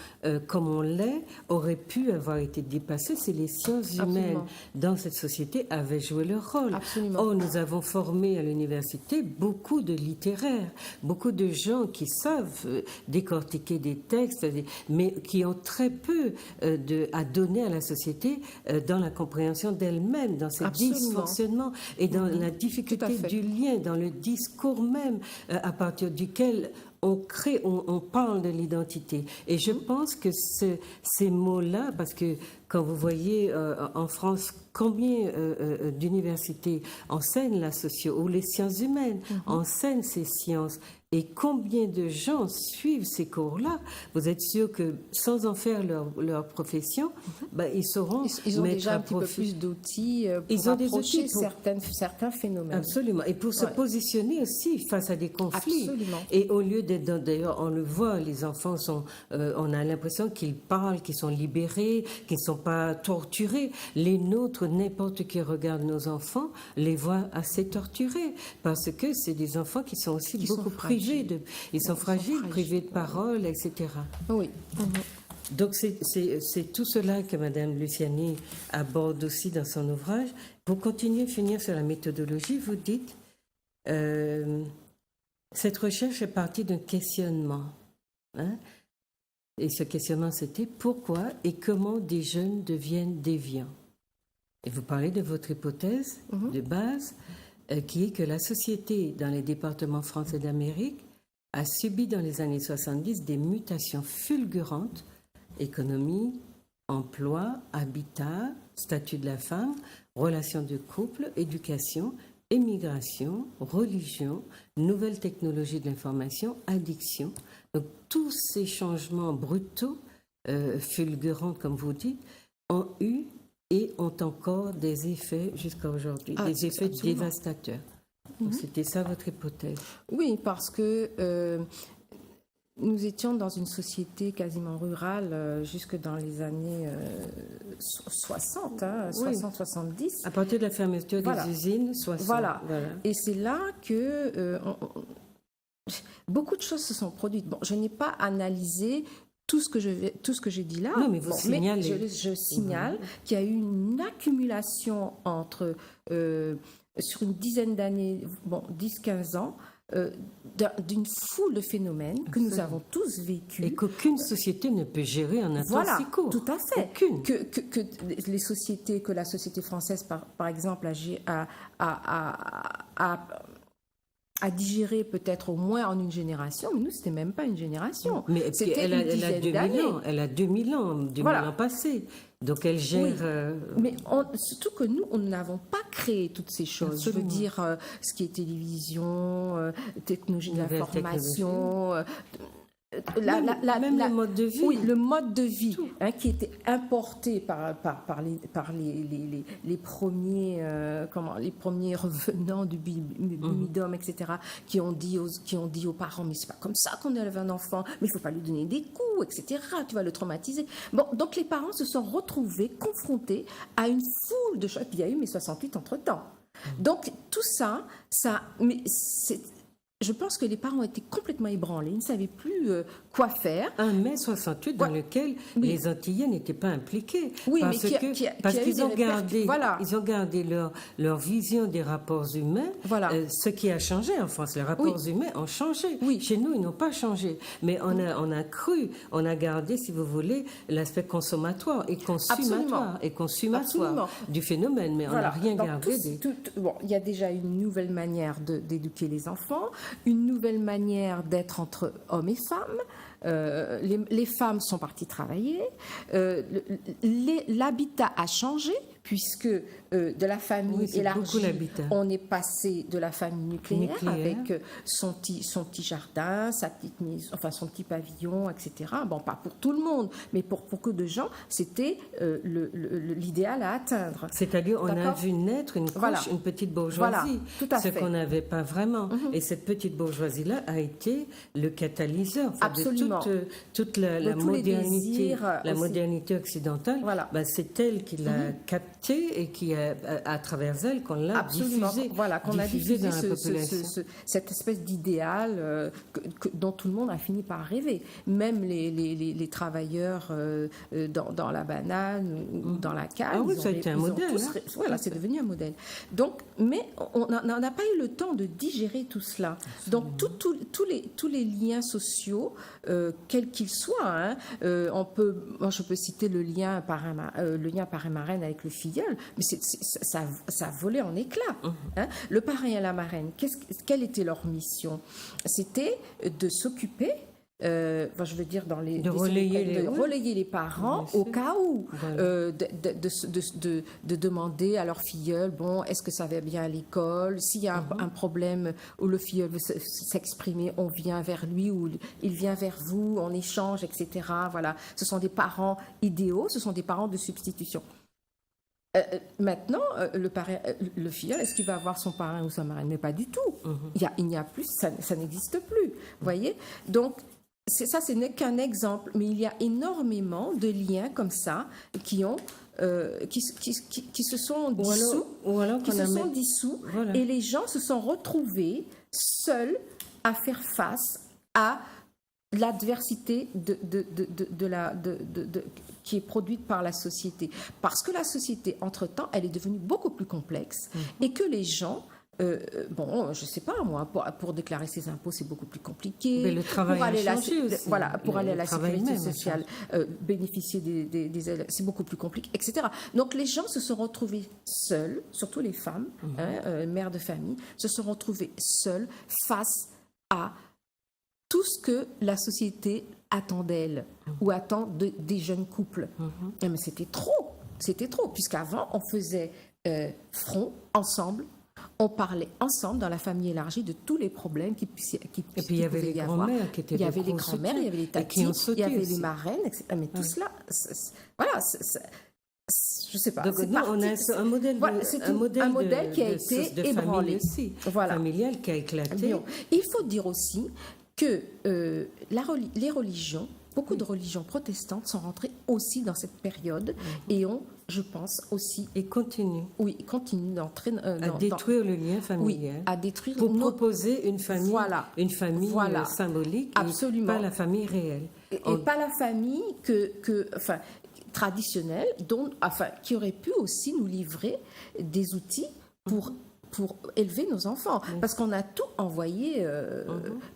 comme on l'est aurait pu avoir été dépassé si les sciences humaines dans cette société avaient joué leur rôle. Or, nous avons formé à l'université beaucoup de littéraires, beaucoup de gens qui savent décortiquer des textes, mais qui ont très peu à donner à la société dans la compréhension d'elle-même, dans ses dysfonctionnements et dans la difficulté du lien, dans le discours même à partir duquel on parle de l'identité. Et je pense que ces mots-là, parce que quand vous voyez en France combien d'universités enseignent la socio ou les sciences humaines, enseignent ces sciences, et combien de gens suivent ces cours-là, vous êtes sûr que sans en faire leur profession, ils sauront ils ont déjà un petit peu plus d'outils pour approcher certains phénomènes. Absolument. Et pour se positionner aussi face à des conflits. Absolument. Et au lieu d'être... D'ailleurs, on le voit, les enfants on a l'impression qu'ils parlent, qu'ils sont libérés, qu'ils ne sont pas torturés. Les nôtres, n'importe qui regarde nos enfants, les voit assez torturés. Parce que c'est des enfants qui sont aussi beaucoup privés. Ils sont fragiles, privés de parole, etc. Oui. Donc c'est tout cela que Madame Luciani aborde aussi dans son ouvrage. Pour continuer, finir sur la méthodologie, vous dites cette recherche est partie d'un questionnement. Et ce questionnement, c'était pourquoi et comment des jeunes deviennent déviants. Et vous parlez de votre hypothèse de base, qui est que la société dans les départements français d'Amérique a subi dans les années 70 des mutations fulgurantes, économie, emploi, habitat, statut de la femme, relations de couple, éducation, émigration, religion, nouvelles technologies de l'information, addiction. Donc tous ces changements brutaux, fulgurants comme vous dites, ont eu et ont encore des effets jusqu'à aujourd'hui, des effets dévastateurs. Donc, c'était ça votre hypothèse? Oui, parce que nous étions dans une société quasiment rurale jusque dans les années 60, 60-70. À partir de la fermeture des usines, 60. Voilà. Et c'est là que beaucoup de choses se sont produites. Bon, je n'ai pas analysé tout ce que j'ai dit là. Non, mais vous signalez. Je signale qu'il y a eu une accumulation sur une dizaine d'années, 10-15 ans, d'une foule de phénomènes que nous avons tous vécus. Et qu'aucune société ne peut gérer en un temps si court. Tout à fait. Aucune. Que la société française, par exemple, a digéré peut-être au moins en une génération, mais nous, c'était même pas une génération. Mais elle a 2000 ans passés. Donc elle gère... Oui. Mais surtout que nous, nous n'avons pas créé toutes ces choses. Absolument. Je veux dire, ce qui est télévision, technologie de l'information... Même le mode de vie. Oui, le mode de vie qui était importé par les premiers les premiers revenants du Bimidum, etc., qui ont dit aux parents, mais c'est pas comme ça qu'on élève un enfant, mais il faut pas lui donner des coups, etc., tu vas le traumatiser. Bon, donc les parents se sont retrouvés confrontés à une foule de choses. Puis il y a eu mai 68 entre-temps. Donc tout ça mais je pense que les parents ont été complètement ébranlés, ils ne savaient plus quoi faire. Un mai 68 dans lequel les Antillais n'étaient pas impliqués. Oui, parce qu'ils ont gardé leur vision des rapports humains. Voilà. Ce qui a changé en France, les rapports humains ont changé. Oui. Chez nous, ils n'ont pas changé. Mais on a gardé, si vous voulez, l'aspect consommatoire et consumatoire du phénomène. Mais on n'a rien gardé. Il y a déjà une nouvelle manière d'éduquer les enfants, une nouvelle manière d'être entre hommes et femmes. Les femmes sont parties travailler. L'habitat a changé puisque de la famille élargie, on est passé de la famille nucléaire. Avec son petit jardin, sa petite maison, enfin son petit pavillon, etc. Bon, pas pour tout le monde, mais pour beaucoup de gens, c'était l'idéal à atteindre. C'est-à-dire, on a vu naître une petite bourgeoisie, voilà, tout à fait. qu'on n'avait pas vraiment. Et cette petite bourgeoisie-là a été le catalyseur de toute la modernité occidentale. Voilà. C'est elle qui l'a captée et qui à travers elle qu'on l'a diffusée. Voilà, qu'on a diffusé dans la population. Cette espèce d'idéal dont tout le monde a fini par rêver. Même les travailleurs dans la banane ou dans la canne. Ah oui, ça a été un modèle. Voilà, c'est devenu un modèle. Donc, mais on n'a pas eu le temps de digérer tout cela. Donc, tous les liens sociaux, quels qu'ils soient, je peux citer le lien parrain-marraine avec le filleul, mais ça volait en éclats. Le parrain et la marraine, quelle était leur mission? C'était de s'occuper, je veux dire, de relayer les parents au cas où, de demander à leur filleul, est-ce que ça va bien à l'école? S'il y a un problème où le filleul veut s'exprimer, on vient vers lui ou il vient vers vous, on échange, etc. Voilà, ce sont des parents idéaux, ce sont des parents de substitution. Maintenant, le filleul, est-ce qu'il va avoir son parrain ou sa marraine? Mais pas du tout. Il n'y a plus, ça n'existe plus. Vous voyez? Donc, ça, ce n'est qu'un exemple, mais il y a énormément de liens comme ça qui se sont dissous, voilà. Et les gens se sont retrouvés seuls à faire face à l'adversité qui est produite par la société. Parce que la société, entre-temps, elle est devenue beaucoup plus complexe et que les gens... je ne sais pas, moi, pour déclarer ses impôts, c'est beaucoup plus compliqué. Mais le travail a changé aussi. Voilà, pour aller à la sécurité sociale, bénéficier des aides, c'est beaucoup plus compliqué, etc. Donc, les gens se sont retrouvés seuls, surtout les femmes, mères de famille, se sont retrouvés seuls face à tout ce que la société attend d'elle ou attend des jeunes couples. Mais c'était trop, puisqu'avant, on faisait front, ensemble. On parlait ensemble dans la famille élargie de tous les problèmes qui et puis il y avait les grands-mères qui étaient il y avait les grands-mères, il y avait les tatis, il y avait les marraines, etc. Mais tout cela, voilà, je ne sais pas. Donc, on a un modèle qui a été ébranlé aussi, familial qui a éclaté. Il faut dire aussi que les religions, beaucoup de religions protestantes sont rentrées aussi dans cette période et ont je pense aussi. Et continue. Oui, continue d'entrer à détruire le lien familial. Oui, à détruire pour proposer une famille, voilà. Symbolique, absolument. Et pas la famille réelle. Et pas la famille traditionnelle, qui aurait pu aussi nous livrer des outils pour élever nos enfants. Parce qu'on a tout envoyé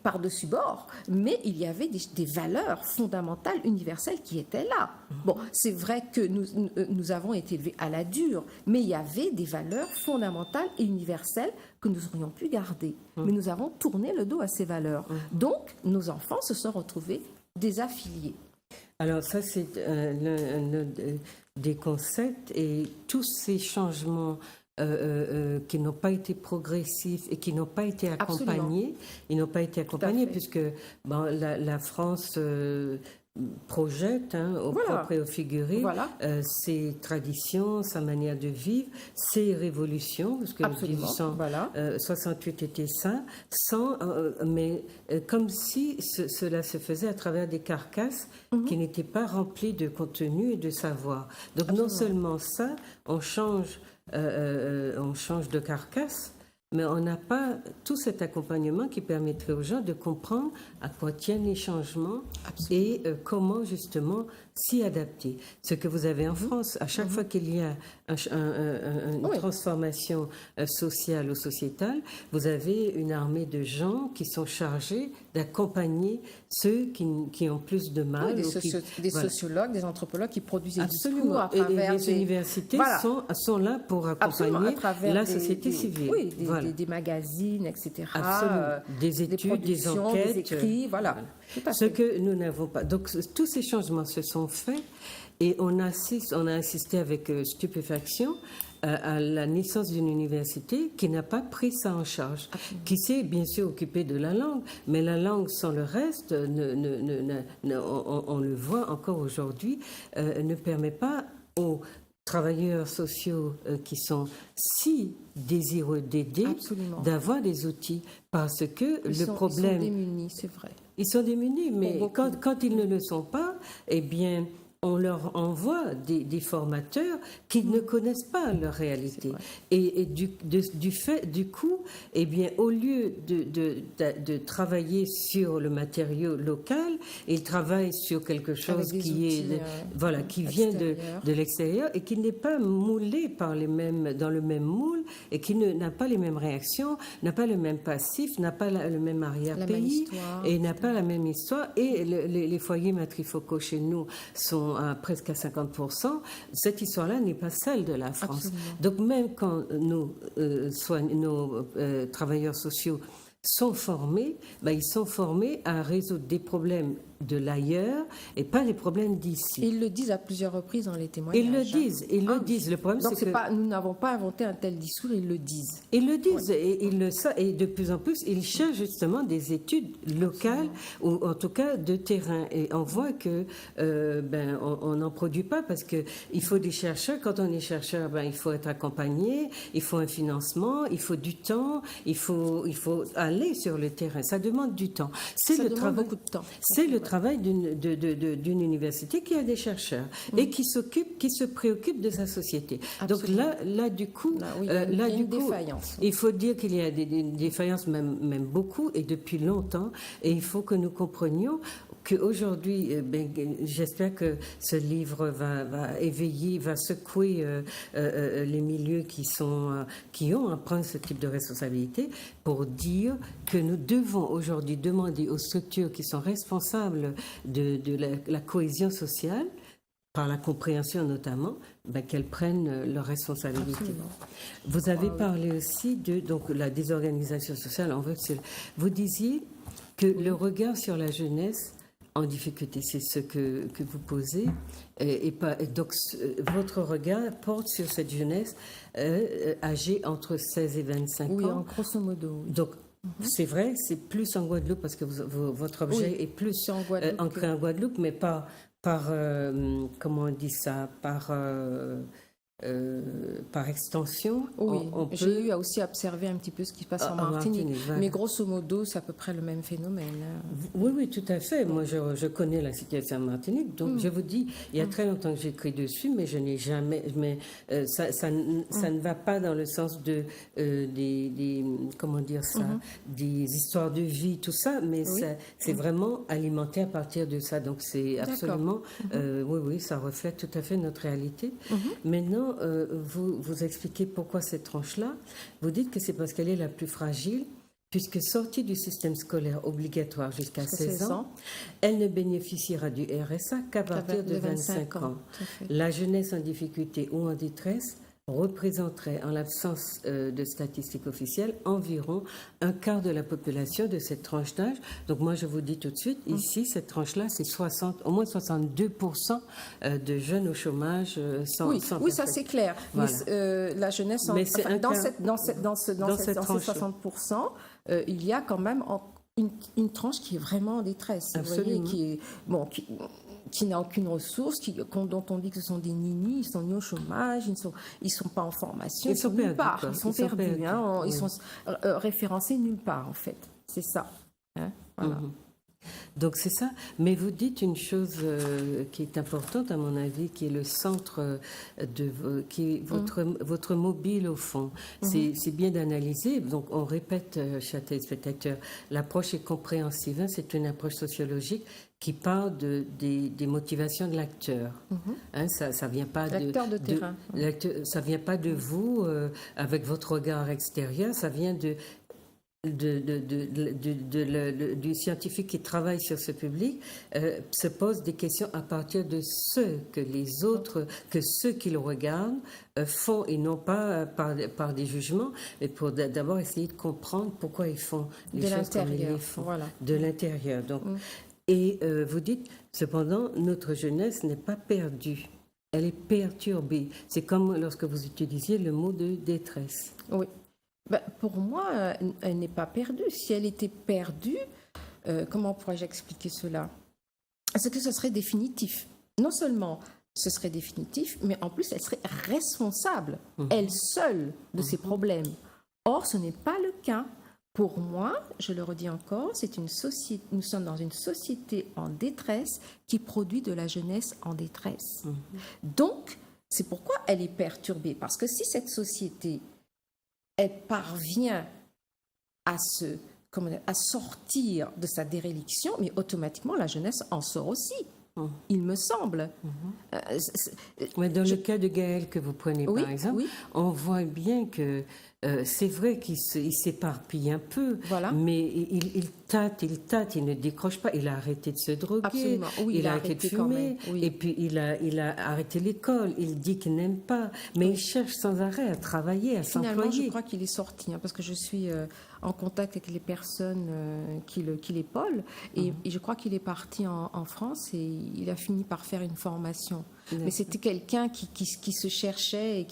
par-dessus bord, mais il y avait des valeurs fondamentales, universelles qui étaient là. Bon, c'est vrai que nous avons été élevés à la dure, mais il y avait des valeurs fondamentales et universelles que nous aurions pu garder. Mais nous avons tourné le dos à ces valeurs. Donc, nos enfants se sont retrouvés désaffiliés. Alors ça, c'est des concepts, et tous ces changements qui n'ont pas été progressifs et qui n'ont pas été accompagnés. Ils n'ont pas été accompagnés puisque la France projette au propre et au figuré ses traditions, sa manière de vivre, ses révolutions, parce que 1868 était ça, mais comme si cela se faisait à travers des carcasses qui n'étaient pas remplies de contenu et de savoir. Donc non seulement ça, on change de carcasse, mais on n'a pas tout cet accompagnement qui permettrait aux gens de comprendre à quoi tiennent les changements et comment justement s'y adapter. Ce que vous avez en France, à chaque fois qu'il y a une transformation sociale ou sociétale, vous avez une armée de gens qui sont chargés d'accompagner ceux qui ont plus de mal. Des sociologues, des anthropologues qui produisent des discours à travers les universités sont là pour accompagner la société civile. Oui, des magazines, etc. Des études, des enquêtes. Des écrits, Ce que nous n'avons pas. Donc, tous ces changements se sont faits et on a assisté avec stupéfaction à la naissance d'une université qui n'a pas pris ça en charge, qui s'est bien sûr occupée de la langue, mais la langue sans le reste, on le voit encore aujourd'hui, ne permet pas aux travailleurs sociaux qui sont si désireux d'aider d'avoir des outils, parce que le problème... Ils sont démunis, c'est vrai. Ils sont démunis, mais quand ils ne le sont pas, eh bien, on leur envoie des formateurs qui ne connaissent pas leur réalité. Et du coup, eh bien, au lieu de travailler sur le matériau local, ils travaillent sur quelque chose qui vient de l'extérieur et qui n'est pas moulé dans le même moule et qui n'a pas les mêmes réactions, n'a pas le même passif, n'a pas le même arrière-pays et n'a pas la même histoire. Et les foyers matrifocaux chez nous sont presque à 50%, cette histoire-là n'est pas celle de la France. Absolument. Donc même quand nos travailleurs sociaux sont formés, ils sont formés à résoudre des problèmes de l'ailleurs et pas les problèmes d'ici. Ils le disent à plusieurs reprises dans les témoignages. Ils le disent. Le problème, c'est que nous n'avons pas inventé un tel discours, ils le disent. Ils le disent et de plus en plus, ils cherchent justement des études locales ou en tout cas de terrain. Et on voit que on n'en produit pas parce que il faut des chercheurs. Quand on est chercheur, il faut être accompagné, il faut un financement, il faut du temps, il faut aller sur le terrain. Ça demande du temps. Ça demande beaucoup de temps. C'est le travail d'une université qui a des chercheurs et qui se préoccupe de sa société. Absolument. Donc là du coup, il y a une défaillance. Il faut dire qu'il y a des défaillances, même beaucoup, et depuis longtemps, et il faut que nous comprenions qu'aujourd'hui, j'espère que ce livre va éveiller, va secouer les milieux qui ont à prendre ce type de responsabilité pour dire que nous devons aujourd'hui demander aux structures qui sont responsables de la cohésion sociale, par la compréhension notamment, qu'elles prennent leurs responsabilités. Absolument. Vous avez parlé aussi de la désorganisation sociale. Vous disiez que le regard sur la jeunesse en difficulté, c'est ce que vous posez, donc votre regard porte sur cette jeunesse âgée entre 16 et 25 ans. Oui, en grosso modo. Donc, c'est vrai, c'est plus en Guadeloupe parce que votre objet est plus ancré en Guadeloupe, mais par comment on dit ça, par par extension, oui, on peut... J'ai eu à aussi observer un petit peu ce qui se passe en Martinique. Voilà. Mais grosso modo, c'est à peu près le même phénomène. Oui, tout à fait. Moi, je connais la situation en Martinique. Donc, je vous dis, il y a très longtemps que j'écris dessus, mais je n'ai jamais... Mais ça ne va pas dans le sens de... comment dire ça, des histoires de vie, tout ça, mais c'est vraiment alimenté à partir de ça. Donc, c'est absolument... oui, ça reflète tout à fait notre réalité. Maintenant, vous expliquez pourquoi cette tranche-là. Vous dites que c'est parce qu'elle est la plus fragile, puisque sortie du système scolaire obligatoire jusqu'à 16 ans, elle ne bénéficiera du RSA qu'à partir de 25 ans. La jeunesse en difficulté ou en détresse représenterait, en l'absence de statistiques officielles, environ un quart de la population de cette tranche d'âge. Donc moi, je vous dis tout de suite, ici, cette tranche-là, c'est au moins 62% de jeunes au chômage sans oui, ça c'est clair. Voilà. Mais la jeunesse, dans ces 60%, il y a quand même une tranche qui est vraiment en détresse. Absolument. Vous voyez, qui n'a aucune ressource, dont on dit que ce sont des ninis, ils sont ni au chômage, ils sont pas en formation, ils sont nulle part, ils sont perdus, ils sont référencés nulle part en fait, c'est ça. Voilà. Donc c'est ça, mais vous dites une chose qui est importante à mon avis, qui est le centre qui est votre mobile au fond. C'est bien d'analyser, donc on répète, chers téléspectateurs, l'approche est compréhensive, c'est une approche sociologique qui parle des motivations de l'acteur. Ça vient pas l'acteur de terrain. Ça vient pas de vous avec votre regard extérieur, ça vient du scientifique qui travaille sur ce public, se pose des questions à partir de ce que les autres, que ceux qui le regardent font, et non pas par des jugements, mais pour d'abord essayer de comprendre pourquoi ils font les choses comme ils les font, de l'intérieur. Donc, et vous dites, cependant, notre jeunesse n'est pas perdue. Elle est perturbée. C'est comme lorsque vous utilisiez le mot de détresse. Oui. Pour moi, elle n'est pas perdue. Si elle était perdue, comment pourrais-je expliquer cela? C'est que ce serait définitif. Non seulement ce serait définitif, mais en plus, elle serait responsable, elle seule, de ses problèmes. Or, ce n'est pas le cas. Pour moi, je le redis encore, nous sommes dans une société en détresse qui produit de la jeunesse en détresse. Donc, c'est pourquoi elle est perturbée. Parce que si cette société, elle parvient à sortir de sa déréliction, mais automatiquement, la jeunesse en sort aussi. Il me semble. Dans le cas de Gaël que vous prenez, par exemple, on voit bien que c'est vrai qu'il s'éparpille un peu, mais il tâte, il ne décroche pas. Il a arrêté de se droguer, il a arrêté de fumer, et puis il a arrêté l'école. Il dit qu'il n'aime pas, mais il cherche sans arrêt à travailler, à s'employer. Finalement, je crois qu'il est sorti, parce que je suis en contact avec les personnes qui l'épaulent, et je crois qu'il est parti en France et il a fini par faire une formation. Mais c'était quelqu'un qui se cherchait et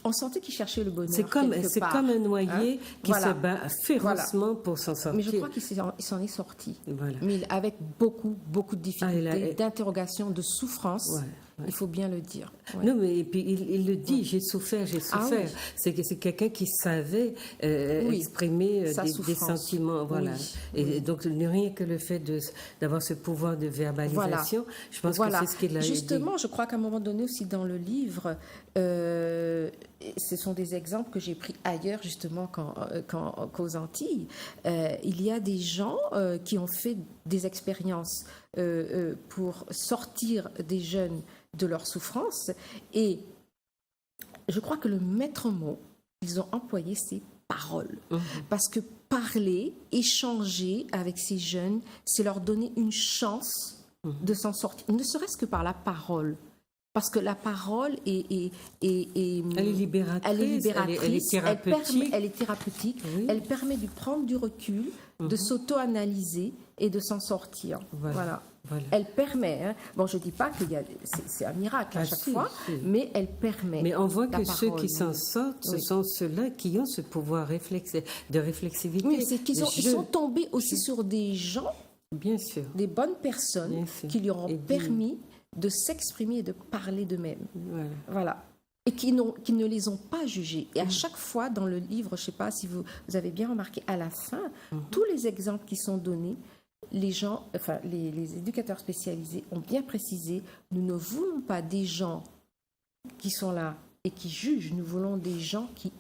on sentait qu'il cherchait le bonheur. C'est comme un noyé qui se bat férocement pour s'en sortir. Mais je crois qu'il s'en est sorti. Mais avec beaucoup de difficultés, d'interrogations, de souffrances. Il faut bien le dire. Non, mais et puis il le dit, j'ai souffert. C'est quelqu'un qui savait exprimer des sentiments. Et donc, rien que le fait d'avoir ce pouvoir de verbalisation, je pense que c'est ce qu'il a Justement, je crois qu'à un moment donné aussi dans le livre, ce sont des exemples que j'ai pris ailleurs, justement, qu'aux Antilles. Il y a des gens qui ont fait des expériences pour sortir des jeunes de leur souffrance, et je crois que le maître mot qu'ils ont employé, c'est parole. Parce que parler, échanger avec ces jeunes, c'est leur donner une chance de s'en sortir, ne serait-ce que par la parole. Parce que la parole elle est libératrice, elle est thérapeutique. Elle est thérapeutique. Elle permet de prendre du recul, de s'auto-analyser et de s'en sortir. Voilà. Elle permet, je ne dis pas que c'est un miracle à chaque fois, mais elle permet. Mais on voit que ceux qui s'en sortent, ce sont ceux-là qui ont ce pouvoir de réflexivité. Oui, c'est qu'ils sont tombés aussi sur des gens, bien sûr, des bonnes personnes qui lui auront permis de s'exprimer et de parler d'eux-mêmes. Voilà. et qui ne les ont pas jugés. Et à chaque fois dans le livre, je ne sais pas si vous avez bien remarqué, à la fin, tous les exemples qui sont donnés, les gens, enfin les éducateurs spécialisés ont bien précisé, nous ne voulons pas des gens qui sont là et qui jugent, nous voulons des gens qui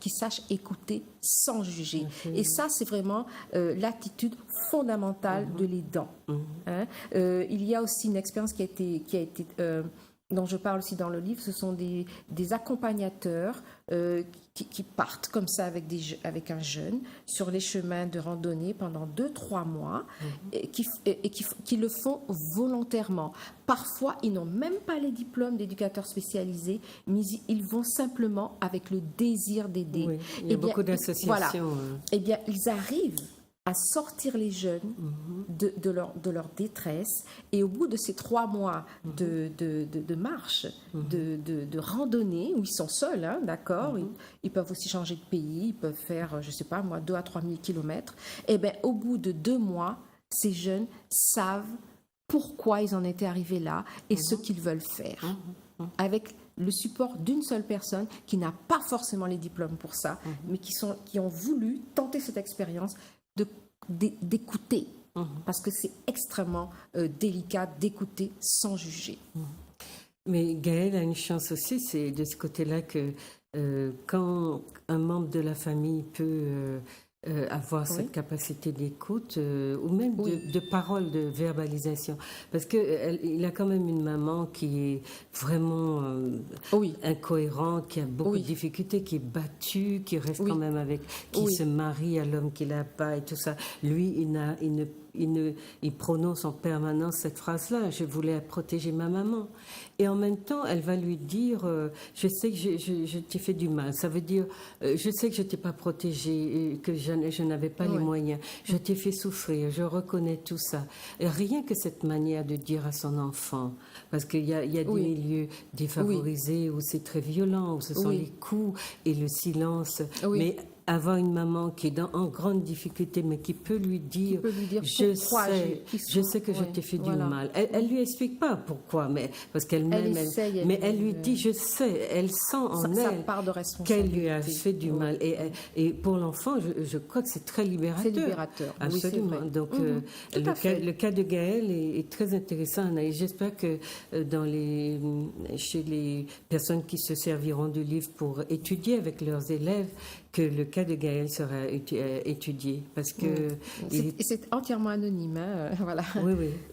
sachent écouter sans juger. Et ça, c'est vraiment l'attitude fondamentale de l'aidant. Hein? Il y a aussi une expérience qui a été dont je parle aussi dans le livre, ce sont des accompagnateurs qui partent comme ça avec un jeune sur les chemins de randonnée pendant 2-3 mois et qui le font volontairement. Parfois, ils n'ont même pas les diplômes d'éducateurs spécialisés, mais ils vont simplement avec le désir d'aider. Oui, il y a beaucoup d'associations. Voilà. Eh bien, ils arrivent à sortir les jeunes de leur détresse. Et au bout de ces 3 mois de marche, de randonnée, où ils sont seuls, hein, d'accord, ils peuvent aussi changer de pays, ils peuvent faire, je ne sais pas moi, 2 à 3 000 kilomètres. Et bien, au bout de 2 mois, ces jeunes savent pourquoi ils en étaient arrivés là et ce qu'ils veulent faire. Avec le support d'une seule personne qui n'a pas forcément les diplômes pour ça, mais qui ont voulu tenter cette expérience d'écouter, parce que c'est extrêmement délicat d'écouter sans juger. Mais Gaëlle a une chance aussi, c'est de ce côté-là que quand un membre de la famille peut avoir cette capacité d'écoute ou même de parole, de verbalisation. Parce qu'il a quand même une maman qui est vraiment incohérente, qui a beaucoup de difficultés, qui est battue, qui reste quand même avec, qui se marie à l'homme qu'il n'a pas et tout ça. Lui, il prononce en permanence cette phrase-là, je voulais protéger ma maman. Et en même temps, elle va lui dire, je sais que je t'ai fait du mal. Ça veut dire, je sais que je t'ai pas protégée, que je n'avais pas les moyens. Je t'ai fait souffrir, je reconnais tout ça. Et rien que cette manière de dire à son enfant, parce qu'il y a des milieux défavorisés où c'est très violent, où ce sont les coups et le silence. Mais avoir une maman qui est en grande difficulté, mais qui peut lui dire, je sais que je t'ai fait du mal. Elle lui explique pas pourquoi, mais parce qu'elle-même, elle lui dit, je sais, elle sent en elle qu'elle lui a fait du mal. Et pour l'enfant, je crois que c'est très libérateur. C'est libérateur. Absolument. Donc, le cas de Gaëlle est très intéressant. Et j'espère que chez les personnes qui se serviront du livre pour étudier avec leurs élèves, que le cas de Gaëlle sera étudié, parce que c'est entièrement anonyme, hein, voilà.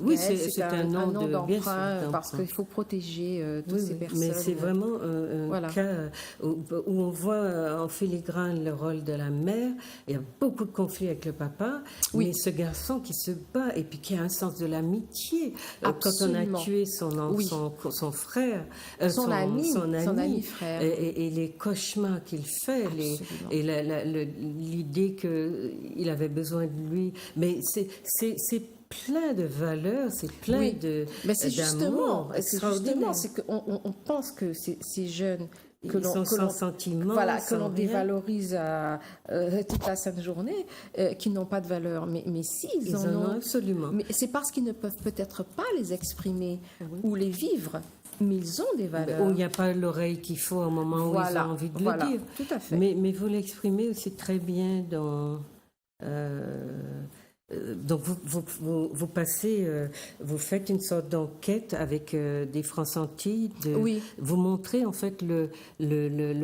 Oui, c'est un nom d'emprunt parce qu'il faut protéger toutes ces personnes. Mais c'est vraiment un cas où on voit en filigrane le rôle de la mère. Il y a beaucoup de conflits avec le papa, mais ce garçon qui se bat et puis qui a un sens de l'amitié. Quand on a tué son frère, son ami frère, et les cauchemars qu'il fait, et l'idée qu'il avait besoin de lui. Mais c'est plein de valeurs, c'est plein d'amour. C'est justement, c'est qu'on pense que ces jeunes que l'on dévalorise toute la sainte journée, qui n'ont pas de valeur. Mais si, ils en ont absolument. Mais c'est parce qu'ils ne peuvent peut-être pas les exprimer ou les vivre. Mais ils ont des valeurs. Où il n'y a pas l'oreille qu'il faut au moment où ils ont envie de le dire. Tout à fait. Mais vous l'exprimez aussi très bien dans... donc vous passez, vous faites une sorte d'enquête avec des France-Antilles. Vous montrez en fait le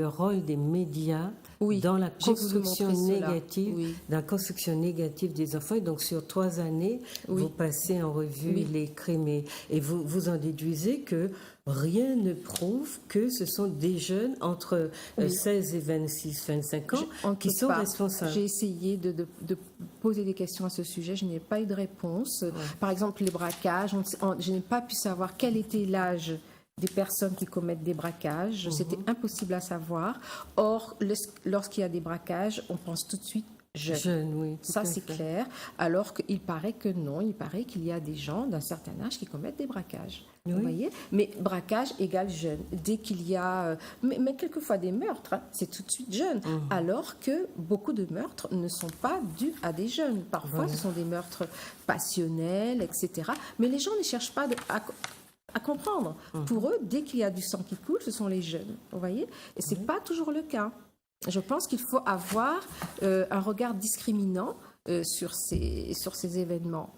rôle des médias dans la construction négative, des enfants. Et donc sur 3 années, vous passez en revue les crimes et vous en déduisez que rien ne prouve que ce sont des jeunes entre 16 et 25 ans qui sont responsables. J'ai essayé de poser des questions à ce sujet, je n'ai pas eu de réponse. Par exemple, les braquages, je n'ai pas pu savoir quel était l'âge des personnes qui commettent des braquages. C'était impossible à savoir. Or, lorsqu'il y a des braquages, on pense tout de suite jeunes. Ça, c'est clair. Alors qu'il paraît que non, il paraît qu'il y a des gens d'un certain âge qui commettent des braquages. Vous voyez ? Mais braquage égale jeune. Dès qu'il y a... mais quelquefois des meurtres, c'est tout de suite jeune. Alors que beaucoup de meurtres ne sont pas dus à des jeunes. Parfois, ce sont des meurtres passionnels, etc. Mais les gens ne cherchent pas à comprendre. Pour eux, dès qu'il y a du sang qui coule, ce sont les jeunes, vous voyez. Et ce n'est pas toujours le cas. Je pense qu'il faut avoir un regard discriminant sur ces événements.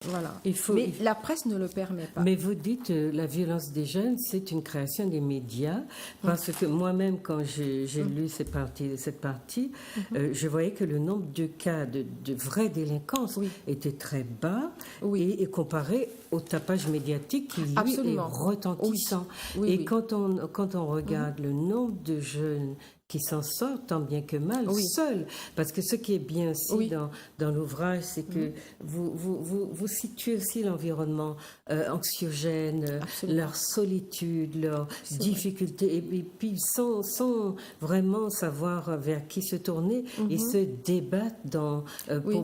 Voilà. Mais la presse ne le permet pas. Mais vous dites la violence des jeunes, c'est une création des médias, parce que moi-même, quand j'ai lu cette partie, je voyais que le nombre de cas de vraie délinquance était très bas et comparé au tapage médiatique qui, lui, Absolument. est retentissant. Et quand on regarde le nombre de jeunes qui s'en sortent tant bien que mal, seuls. Parce que ce qui est bien aussi dans l'ouvrage, c'est que vous situez aussi l'environnement anxiogène, leur solitude, leurs difficultés, et puis sans vraiment savoir vers qui se tourner, ils se débattent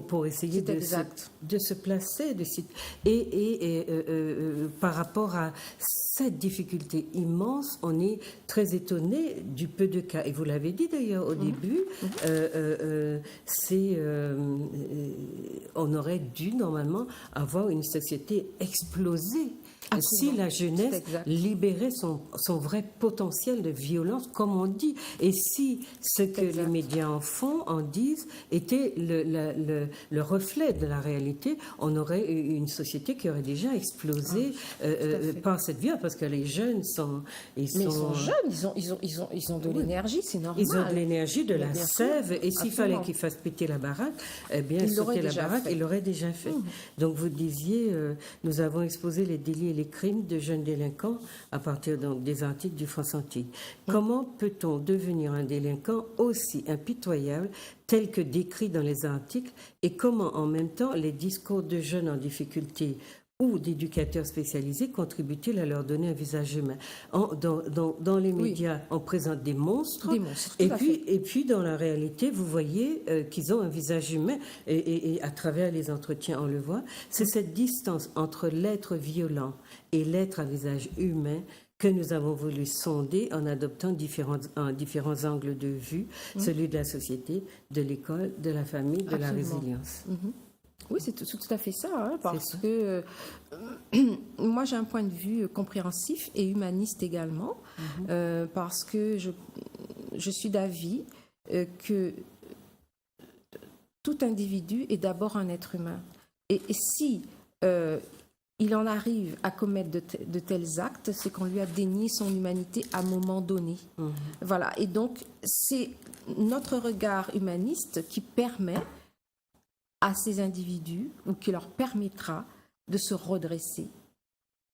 pour essayer de se placer. Et par rapport à cette difficulté immense, on est très étonné du peu de cas. Et vous l'avez dit d'ailleurs au début, on aurait dû normalement avoir une société explosée. Si la jeunesse libérait son vrai potentiel de violence, comme on dit, et si ce que les médias en disent était le reflet de la réalité, on aurait une société qui aurait déjà explosé par cette violence, parce que les jeunes sont... Ils sont jeunes, ils ont de l'énergie, c'est normal. Ils ont de l'énergie, de la sève, et s'il fallait qu'ils fassent péter la baraque, eh bien, sauter la baraque, ils l'auraient déjà fait. Donc vous disiez, nous avons exposé les délits et les crimes de jeunes délinquants à partir des articles du France Antilles. Comment peut-on devenir un délinquant aussi impitoyable tel que décrit dans les articles, et comment en même temps les discours de jeunes en difficulté ou d'éducateurs spécialisés contribuent-ils à leur donner un visage humain? Dans les médias, on présente des monstres, et puis dans la réalité, vous voyez qu'ils ont un visage humain, et à travers les entretiens, on le voit. C'est cette distance entre l'être violent et l'être à visage humain que nous avons voulu sonder en adoptant différents angles de vue, celui de la société, de l'école, de la famille, de la résilience. Oui, c'est tout à fait ça, parce que moi j'ai un point de vue compréhensif et humaniste également, parce que je suis d'avis que tout individu est d'abord un être humain. Et si il en arrive à commettre de tels actes, c'est qu'on lui a dénié son humanité à un moment donné. Voilà, et donc c'est notre regard humaniste qui permet à ces individus, ou qui leur permettra de se redresser.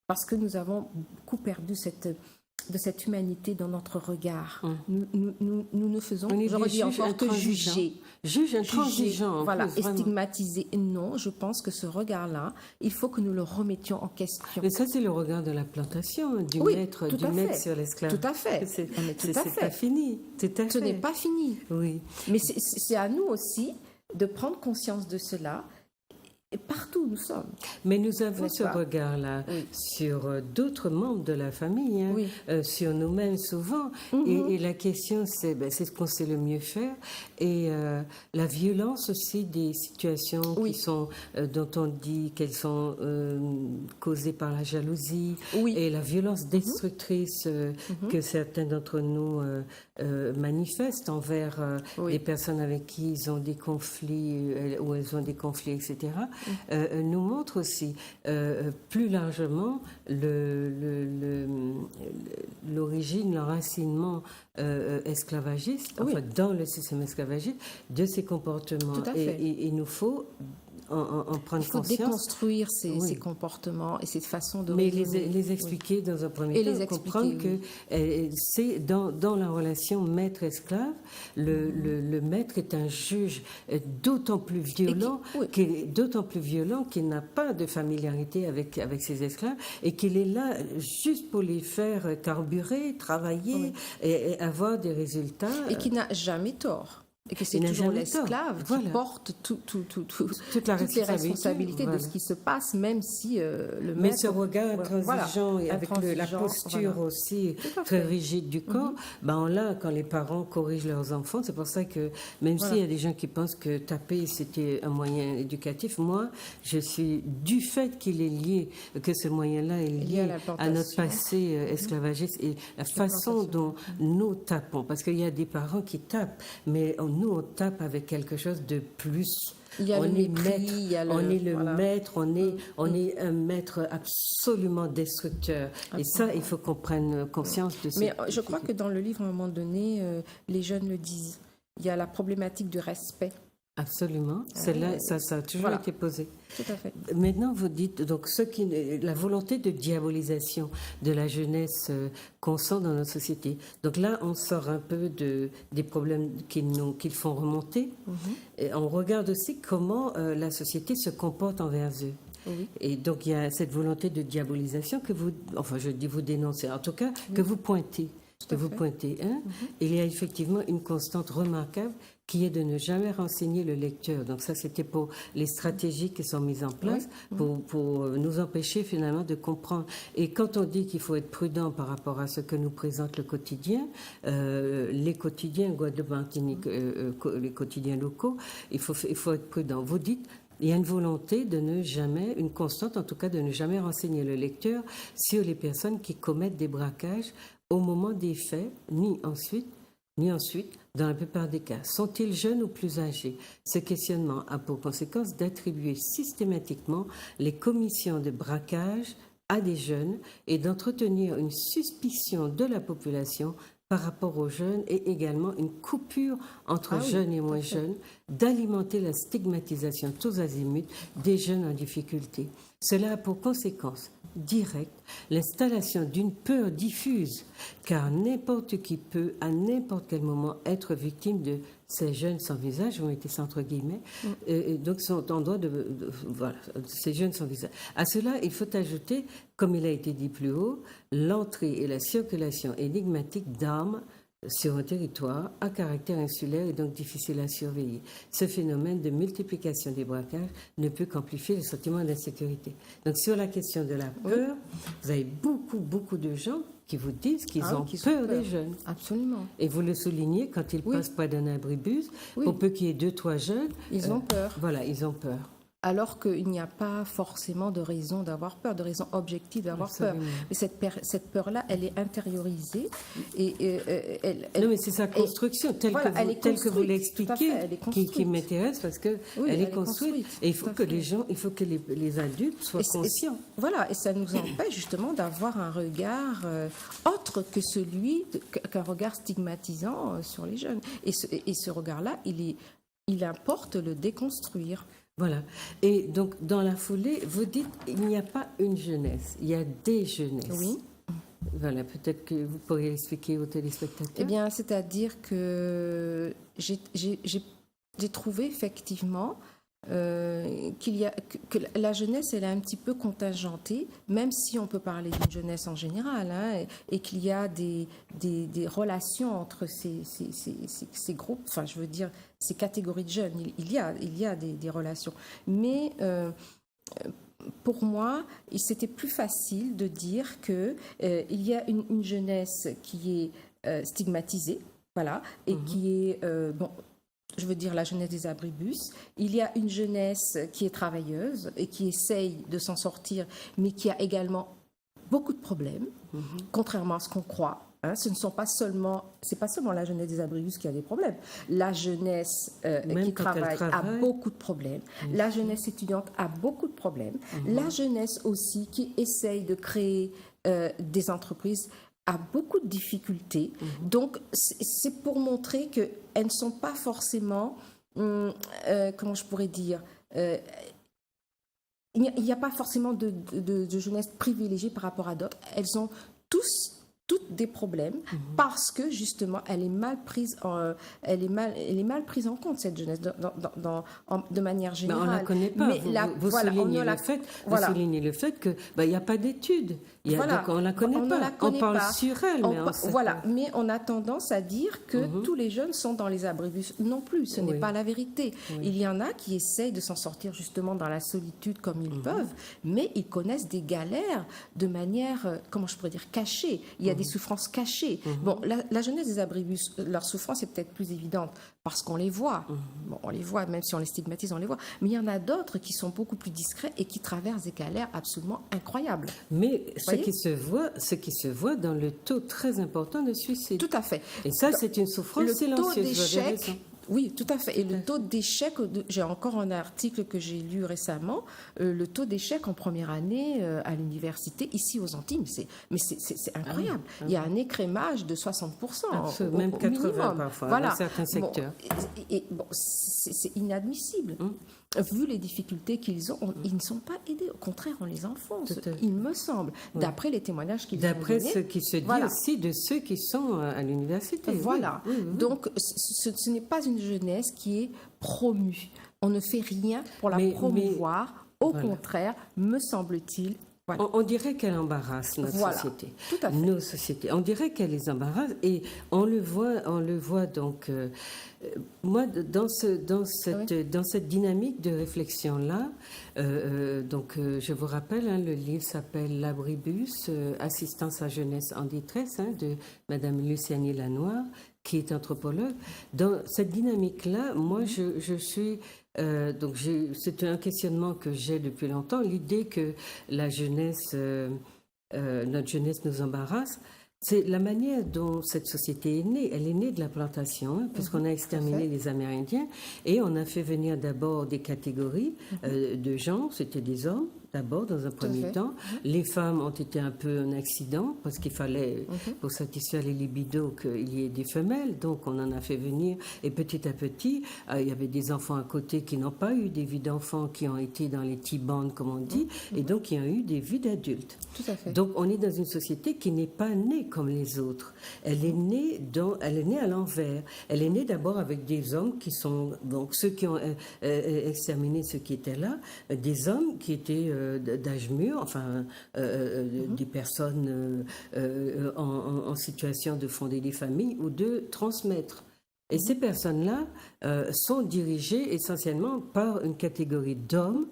Parce que nous avons beaucoup perdu de cette humanité dans notre regard. Nous ne faisons, je redis encore, que juger. Intransigeant. Voilà, et stigmatiser. Non, je pense que ce regard-là, il faut que nous le remettions en question. Mais ça, c'est le regard de la plantation, du maître sur l'esclave. Tout à fait. C'est pas fini. Ce n'est pas fini. Oui. Mais c'est à nous aussi de prendre conscience de cela, et partout où nous sommes. Mais nous avons ce regard-là sur d'autres membres de la famille, sur nous-mêmes souvent. Et la question, c'est ce qu'on sait le mieux faire. Et la violence aussi des situations dont on dit qu'elles sont causées par la jalousie, et la violence destructrice que certains d'entre nous manifestent envers les personnes avec qui ils ont des conflits, ou elles ont des conflits, etc., nous montre aussi plus largement l'origine, l'enracinement esclavagiste, dans le système esclavagiste, de ces comportements. Et il nous faut en prendre conscience. Il faut déconstruire ces comportements et cette façon de... Mais les expliquer dans un premier temps, comprendre que c'est dans la relation maître-esclave, le maître est un juge d'autant plus violent qu'il n'a pas de familiarité avec ses esclaves, et qu'il est là juste pour les faire carburer, travailler et avoir des résultats. Et qui n'a jamais tort. Et que c'est toujours l'esclave qui porte toutes les responsabilités de ce qui se passe, même si le maître... Mais ce regard intransigeant et avec la posture aussi très rigide du corps, on l'a quand les parents corrigent leurs enfants. C'est pour ça que même s'il y a des gens qui pensent que taper c'était un moyen éducatif, moi je suis du fait qu'il est lié, que ce moyen-là est lié à notre passé esclavagiste et la façon dont nous tapons. Parce qu'il y a des parents qui tapent, mais nous, on tape avec quelque chose de plus. Il y a on le est mépris, maître, on est le maître, on est un maître absolument destructeur. Et ça, il faut qu'on prenne conscience de ça. Mais je crois que dans le livre, à un moment donné, les jeunes le disent. Il y a la problématique du respect. Absolument. Celle-là, ça a toujours été posé. Tout à fait. Maintenant, vous dites donc la volonté de diabolisation de la jeunesse qu'on sent dans notre société. Donc là, on sort un peu des problèmes qu'ils font remonter. Et on regarde aussi comment la société se comporte envers eux. Oui. Et donc, il y a cette volonté de diabolisation que vous dénoncez, en tout cas, que vous pointez. Il y a effectivement une constante remarquable qui est de ne jamais renseigner le lecteur. Donc ça, c'était pour les stratégies qui sont mises en place pour nous empêcher finalement de comprendre. Et quand on dit qu'il faut être prudent par rapport à ce que nous présente le quotidien, les quotidiens Guadeloupe, Martinique, les quotidiens locaux, il faut être prudent. Vous dites, il y a une volonté de ne jamais, une constante en tout cas, de ne jamais renseigner le lecteur sur les personnes qui commettent des braquages au moment des faits, ni ensuite, dans la plupart des cas. Sont-ils jeunes ou plus âgés? Ce questionnement a pour conséquence d'attribuer systématiquement les commissions de braquage à des jeunes et d'entretenir une suspicion de la population par rapport aux jeunes et également une coupure entre jeunes et moins jeunes, d'alimenter la stigmatisation tous azimuts des jeunes en difficulté. Cela a pour conséquence directe l'installation d'une peur diffuse, car n'importe qui peut, à n'importe quel moment, être victime de ces jeunes sans visage, ont été entre guillemets, donc sont en droit ces jeunes sans visage. À cela, il faut ajouter, comme il a été dit plus haut, l'entrée et la circulation énigmatique d'armes sur un territoire à caractère insulaire et donc difficile à surveiller. Ce phénomène de multiplication des braquages ne peut qu'amplifier le sentiment d'insécurité. Donc sur la question de la peur, vous avez beaucoup de gens qui vous disent qu'ils ont peur des jeunes. Absolument. Et vous le soulignez quand ils passent près d'un abribus, pour peu qu'il y ait 2-3 jeunes. Ils ont peur. Voilà, ils ont peur. Alors qu'il n'y a pas forcément de raison d'avoir peur, de raison objective d'avoir peur. Mais cette peur-là, elle est intériorisée. Non, mais c'est sa construction, telle que vous l'expliquez, qui m'intéresse parce qu'elle est construite. Et il faut que les adultes soient conscients. Et ça nous empêche justement d'avoir un regard autre que qu'un regard stigmatisant sur les jeunes. Et ce regard-là, il importe le déconstruire. Voilà. Et donc, dans la foulée, vous dites il n'y a pas une jeunesse, il y a des jeunesses. Oui. Voilà, peut-être que vous pourriez expliquer aux téléspectateurs. Eh bien, c'est-à-dire que j'ai trouvé effectivement que la jeunesse, elle est un petit peu contingentée, même si on peut parler d'une jeunesse en général, et qu'il y a des relations entre ces groupes, enfin, je veux dire, ces catégories de jeunes. Il y a des relations. Mais pour moi, c'était plus facile de dire qu'il y a une jeunesse qui est stigmatisée, voilà, et qui est je veux dire la jeunesse des abribus. Il y a une jeunesse qui est travailleuse et qui essaye de s'en sortir, mais qui a également beaucoup de problèmes, contrairement à ce qu'on croit. C'est pas seulement la jeunesse des abribus qui a des problèmes. La jeunesse qui travaille a beaucoup de problèmes. La jeunesse étudiante a beaucoup de problèmes. La jeunesse aussi qui essaye de créer des entreprises a beaucoup de difficultés. Donc, c'est pour montrer qu'elles ne sont pas forcément, comment je pourrais dire, il n'y a pas forcément de jeunesse privilégiée par rapport à d'autres. Elles ont tous toutes des problèmes parce que justement elle est mal prise en compte, cette jeunesse de manière générale. On ne la connaît pas. Mais vous soulignez le fait que il n'y a pas d'études. Donc on ne la connaît pas. On parle sur elle, mais on a tendance à dire que tous les jeunes sont dans les abribus. Non plus, ce n'est pas la vérité. Il y en a qui essayent de s'en sortir justement dans la solitude comme ils peuvent, mais ils connaissent des galères de manière, comment je pourrais dire, cachée. Il y a des souffrances cachées. Bon, la jeunesse des abribus, leur souffrance est peut-être plus évidente parce qu'on les voit. Bon, on les voit, même si on les stigmatise, on les voit. Mais il y en a d'autres qui sont beaucoup plus discrets et qui traversent des galères absolument incroyables. Mais ce qui se voit dans le taux très important de suicide. Tout à fait. Et ça, c'est une souffrance silencieuse. Le taux d'échec. Oui, tout à fait. Et le taux d'échec, j'ai encore un article que j'ai lu récemment, le taux d'échec en première année à l'université, ici aux Antilles, mais c'est incroyable. Il y a un écrémage de 60%. Même 80% minimum. Parfois, dans certains secteurs. C'est inadmissible. Vu les difficultés qu'ils ont, ils ne sont pas aidés. Au contraire, on les enfonce, il me semble, d'après les témoignages qu'ils ont donnés. D'après ce qui se dit aussi de ceux qui sont à l'université. Voilà. Donc, ce n'est pas une jeunesse qui est promue. On ne fait rien pour la promouvoir. Au contraire, me semble-t-il. On dirait qu'elle embarrasse notre société. Tout à fait. Nos sociétés. On dirait qu'elle les embarrasse et on le voit donc. Moi, dans cette dynamique de réflexion-là, je vous rappelle, le livre s'appelle L'Abribus, Assistance à jeunesse en détresse, de Madame Lucianie Lanoir, qui est anthropologue. Dans cette dynamique-là, moi, je suis... c'est un questionnement que j'ai depuis longtemps, l'idée que la jeunesse, notre jeunesse nous embarrasse. C'est la manière dont cette société est née. Elle est née de la plantation, puisqu'on a exterminé les Amérindiens et on a fait venir d'abord des catégories de gens, c'était des hommes, d'abord, dans un premier temps. Les femmes ont été un peu un accident parce qu'il fallait, pour satisfaire les libidos, qu'il y ait des femelles. Donc, on en a fait venir. Et petit à petit, il y avait des enfants à côté qui n'ont pas eu des vies d'enfants, qui ont été dans les T-bands, comme on dit, et donc qui ont eu des vies d'adultes. Tout à fait. Donc, on est dans une société qui n'est pas née comme les autres. Elle est née à l'envers. Elle est née d'abord avec des hommes qui sont, donc ceux qui ont exterminé ceux qui étaient là, des hommes qui étaient d'âge mûr, des personnes en situation de fonder des familles ou de transmettre. Et ces personnes-là sont dirigées essentiellement par une catégorie d'hommes,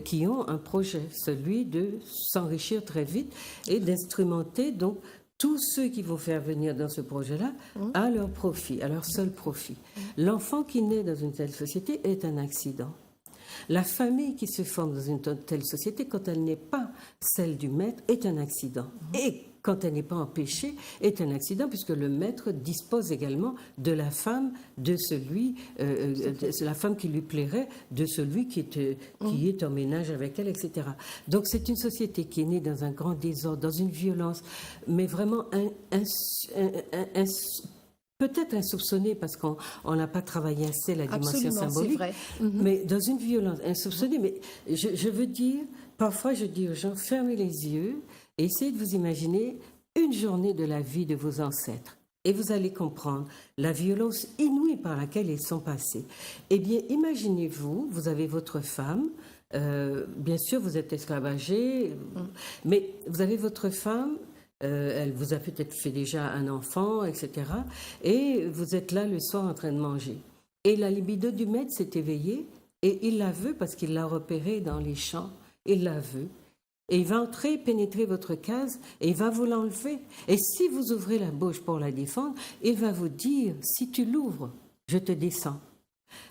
qui ont un projet, celui de s'enrichir très vite et d'instrumenter donc tous ceux qui vont faire venir dans ce projet-là à leur profit, à leur seul profit. L'enfant qui naît dans une telle société est un accident. La famille qui se forme dans une telle société, quand elle n'est pas celle du maître, est un accident. Et quand elle n'est pas empêchée, est un accident, puisque le maître dispose également de la femme, de celui, la femme qui lui plairait, de celui qui est en ménage avec elle, etc. Donc c'est une société qui est née dans un grand désordre, dans une violence, mais vraiment peut-être insoupçonnée, parce qu'on n'a pas travaillé assez la dimension symbolique, c'est vrai. Mais dans une violence insoupçonnée. Mais je veux dire, parfois je dis aux gens, fermez les yeux et essayez de vous imaginer une journée de la vie de vos ancêtres. Et vous allez comprendre la violence inouïe par laquelle ils sont passés. Eh bien, imaginez-vous, vous avez votre femme, bien sûr vous êtes esclavagé, mais vous avez votre femme, elle vous a peut-être fait déjà un enfant, etc. Et vous êtes là le soir en train de manger. Et la libido du maître s'est éveillée et il la veut parce qu'il l'a repérée dans les champs. Il la veut. Et il va entrer, pénétrer votre case et il va vous l'enlever. Et si vous ouvrez la bouche pour la défendre, il va vous dire, si tu l'ouvres, je te descends.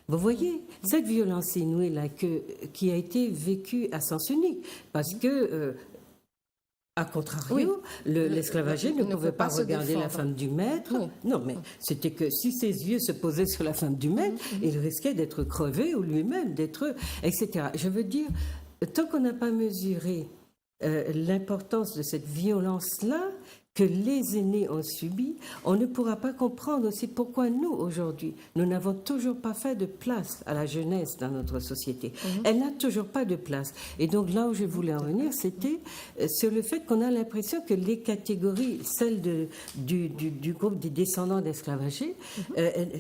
Vous voyez, cette violence inouïe-là qui a été vécue à sens unique, parce que... A contrario, l'esclavagé ne pouvait pas regarder la femme du maître. Non, mais c'était que si ses yeux se posaient sur la femme du maître, il risquait d'être crevé ou lui-même d'être... etc. Je veux dire, tant qu'on n'a pas mesuré l'importance de cette violence-là, que les aînés ont subi, on ne pourra pas comprendre aussi pourquoi nous, aujourd'hui, nous n'avons toujours pas fait de place à la jeunesse dans notre société. Elle n'a toujours pas de place. Et donc là où je voulais en venir, c'était sur le fait qu'on a l'impression que les catégories, celles du groupe des descendants d'esclavagés,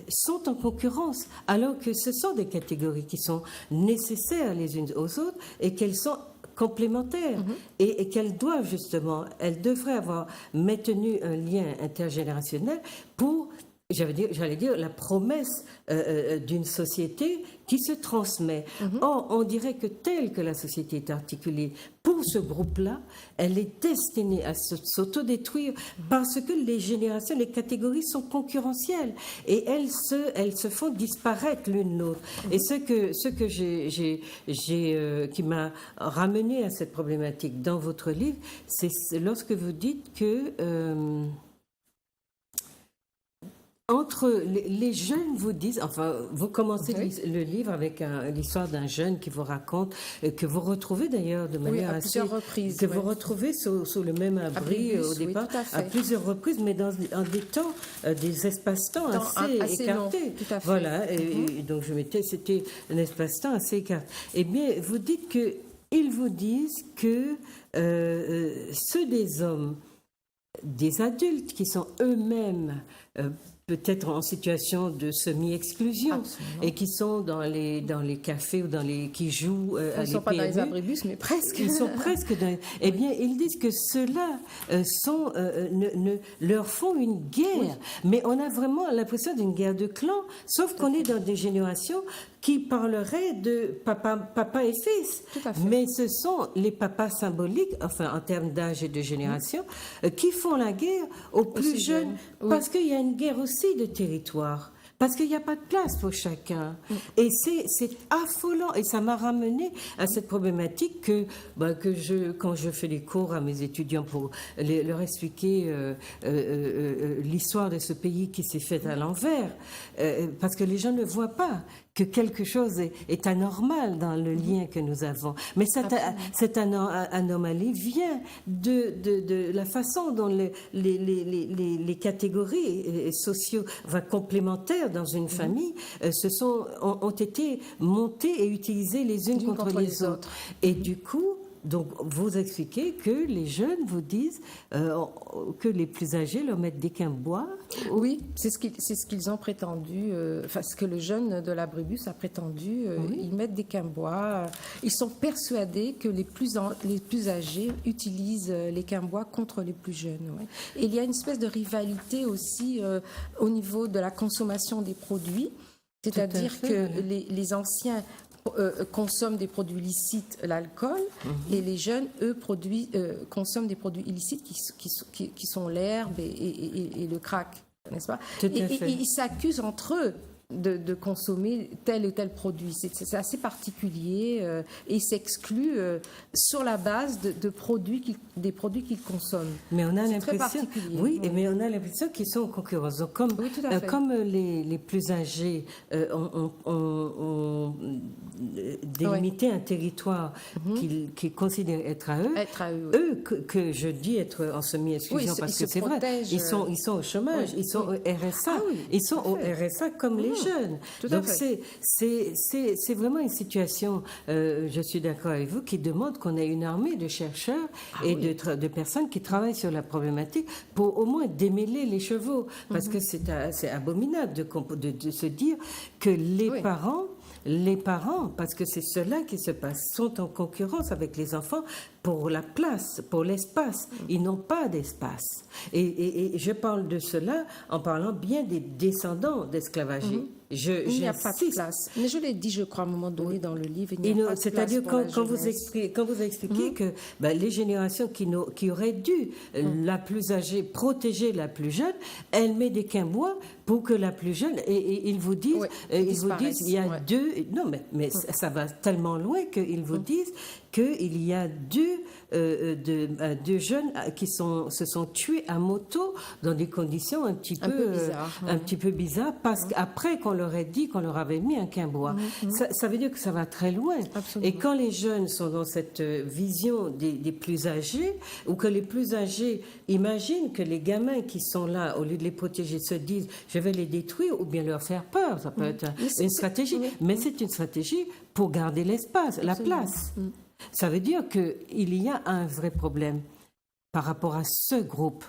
sont en concurrence, alors que ce sont des catégories qui sont nécessaires les unes aux autres et qu'elles sont complémentaires et qu'elles doivent justement, elles devraient avoir maintenu un lien intergénérationnel pour, j'allais dire, la promesse d'une société qui se transmet. Or, on dirait que telle que la société est articulée pour ce groupe-là, elle est destinée à s'autodétruire parce que les générations, les catégories sont concurrentielles et elles se font disparaître l'une l'autre. Et ce que qui m'a ramené à cette problématique dans votre livre, c'est lorsque vous dites que entre les jeunes vous disent, enfin, vous commencez le livre avec l'histoire d'un jeune qui vous raconte, que vous retrouvez d'ailleurs de manière à plusieurs reprises, que vous retrouvez sous le même abri au départ, à plusieurs reprises, mais dans des temps, des espaces-temps assez écartés. Long, tout à fait. Voilà, et donc c'était un espace-temps assez écarté. Eh bien, vous dites qu'ils vous disent que ceux des hommes, des adultes qui sont eux-mêmes peut-être en situation de semi-exclusion et qui sont dans les cafés ou qui jouent à l'EPMU. Ils ne sont pas dans les abribus, mais presque. Ils sont presque dans... Eh bien, ils disent que ceux-là leur font une guerre. Mais on a vraiment l'impression d'une guerre de clans, sauf qu'on est dans des générations qui parleraient de papa et fils. Mais ce sont les papas symboliques, enfin en termes d'âge et de génération, qui font la guerre aux plus jeunes. Parce qu'il y a une guerre aussi de territoire. Parce qu'il n'y a pas de place pour chacun. Et c'est affolant. Et ça m'a ramené à cette problématique que quand je fais les cours à mes étudiants pour leur expliquer l'histoire de ce pays qui s'est fait à l'envers, parce que les gens ne voient pas que quelque chose est anormal dans le lien que nous avons. Mais cette anomalie vient de la façon dont les catégories complémentaires dans une famille ont été montées et utilisées les unes contre les autres. Et du coup, donc, vous expliquez que les jeunes vous disent que les plus âgés leur mettent des quimbois. Oui, c'est ce qu'ils ont prétendu, ce que le jeune de l'abribus a prétendu. Ils mettent des quimbois. Ils sont persuadés que les plus âgés utilisent les quimbois contre les plus jeunes. Et il y a une espèce de rivalité aussi au niveau de la consommation des produits. C'est-à-dire que les anciens consomment des produits licites, l'alcool, et les jeunes, eux, consomment des produits illicites qui sont l'herbe et le crack, n'est-ce pas? Et ils s'accusent entre eux de consommer tel ou tel produit. C'est assez particulier et ils s'excluent sur la base des produits qu'ils consomment. Mais on a l'impression, mais on a l'impression qu'ils sont en concurrence. Donc, comme les plus âgés ont délimité un territoire qu'ils considèrent être à eux, que je dis être en semi-exclusion parce que c'est vrai, ils sont au chômage, ils sont au RSA, ils sont au RSA comme les jeunes. Donc c'est vraiment une situation, je suis d'accord avec vous, qui demande qu'on ait une armée de chercheurs et de personnes qui travaillent sur la problématique pour au moins démêler les chevaux. Parce que c'est abominable de se dire que les parents, parce que c'est cela qui se passe, sont en concurrence avec les enfants pour la place, pour l'espace. Ils n'ont pas d'espace. Et je parle de cela en parlant bien des descendants d'esclavagés. Il n'y a pas de place. Mais je l'ai dit, je crois, à un moment donné dans le livre, il n'y a pas de place. C'est-à-dire quand vous expliquez que les générations qui auraient dû, la plus âgée, protéger la plus jeune, elle met des quimbois pour que la plus jeune, et ils vous disent, il y a deux... Non, mais ça va tellement loin qu'ils vous disent qu'il y a deux jeunes qui se sont tués à moto dans des conditions un petit peu bizarres, parce qu'après qu'on leur ait dit qu'on leur avait mis un quinbois. Ça veut dire que ça va très loin. Absolument. Et quand les jeunes sont dans cette vision des plus âgés, ou que les plus âgés imaginent que les gamins qui sont là, au lieu de les protéger, se disent je vais les détruire ou bien leur faire peur, ça peut être une stratégie, mais c'est une stratégie pour garder l'espace, la place. Ça veut dire qu'il y a un vrai problème par rapport à ce groupe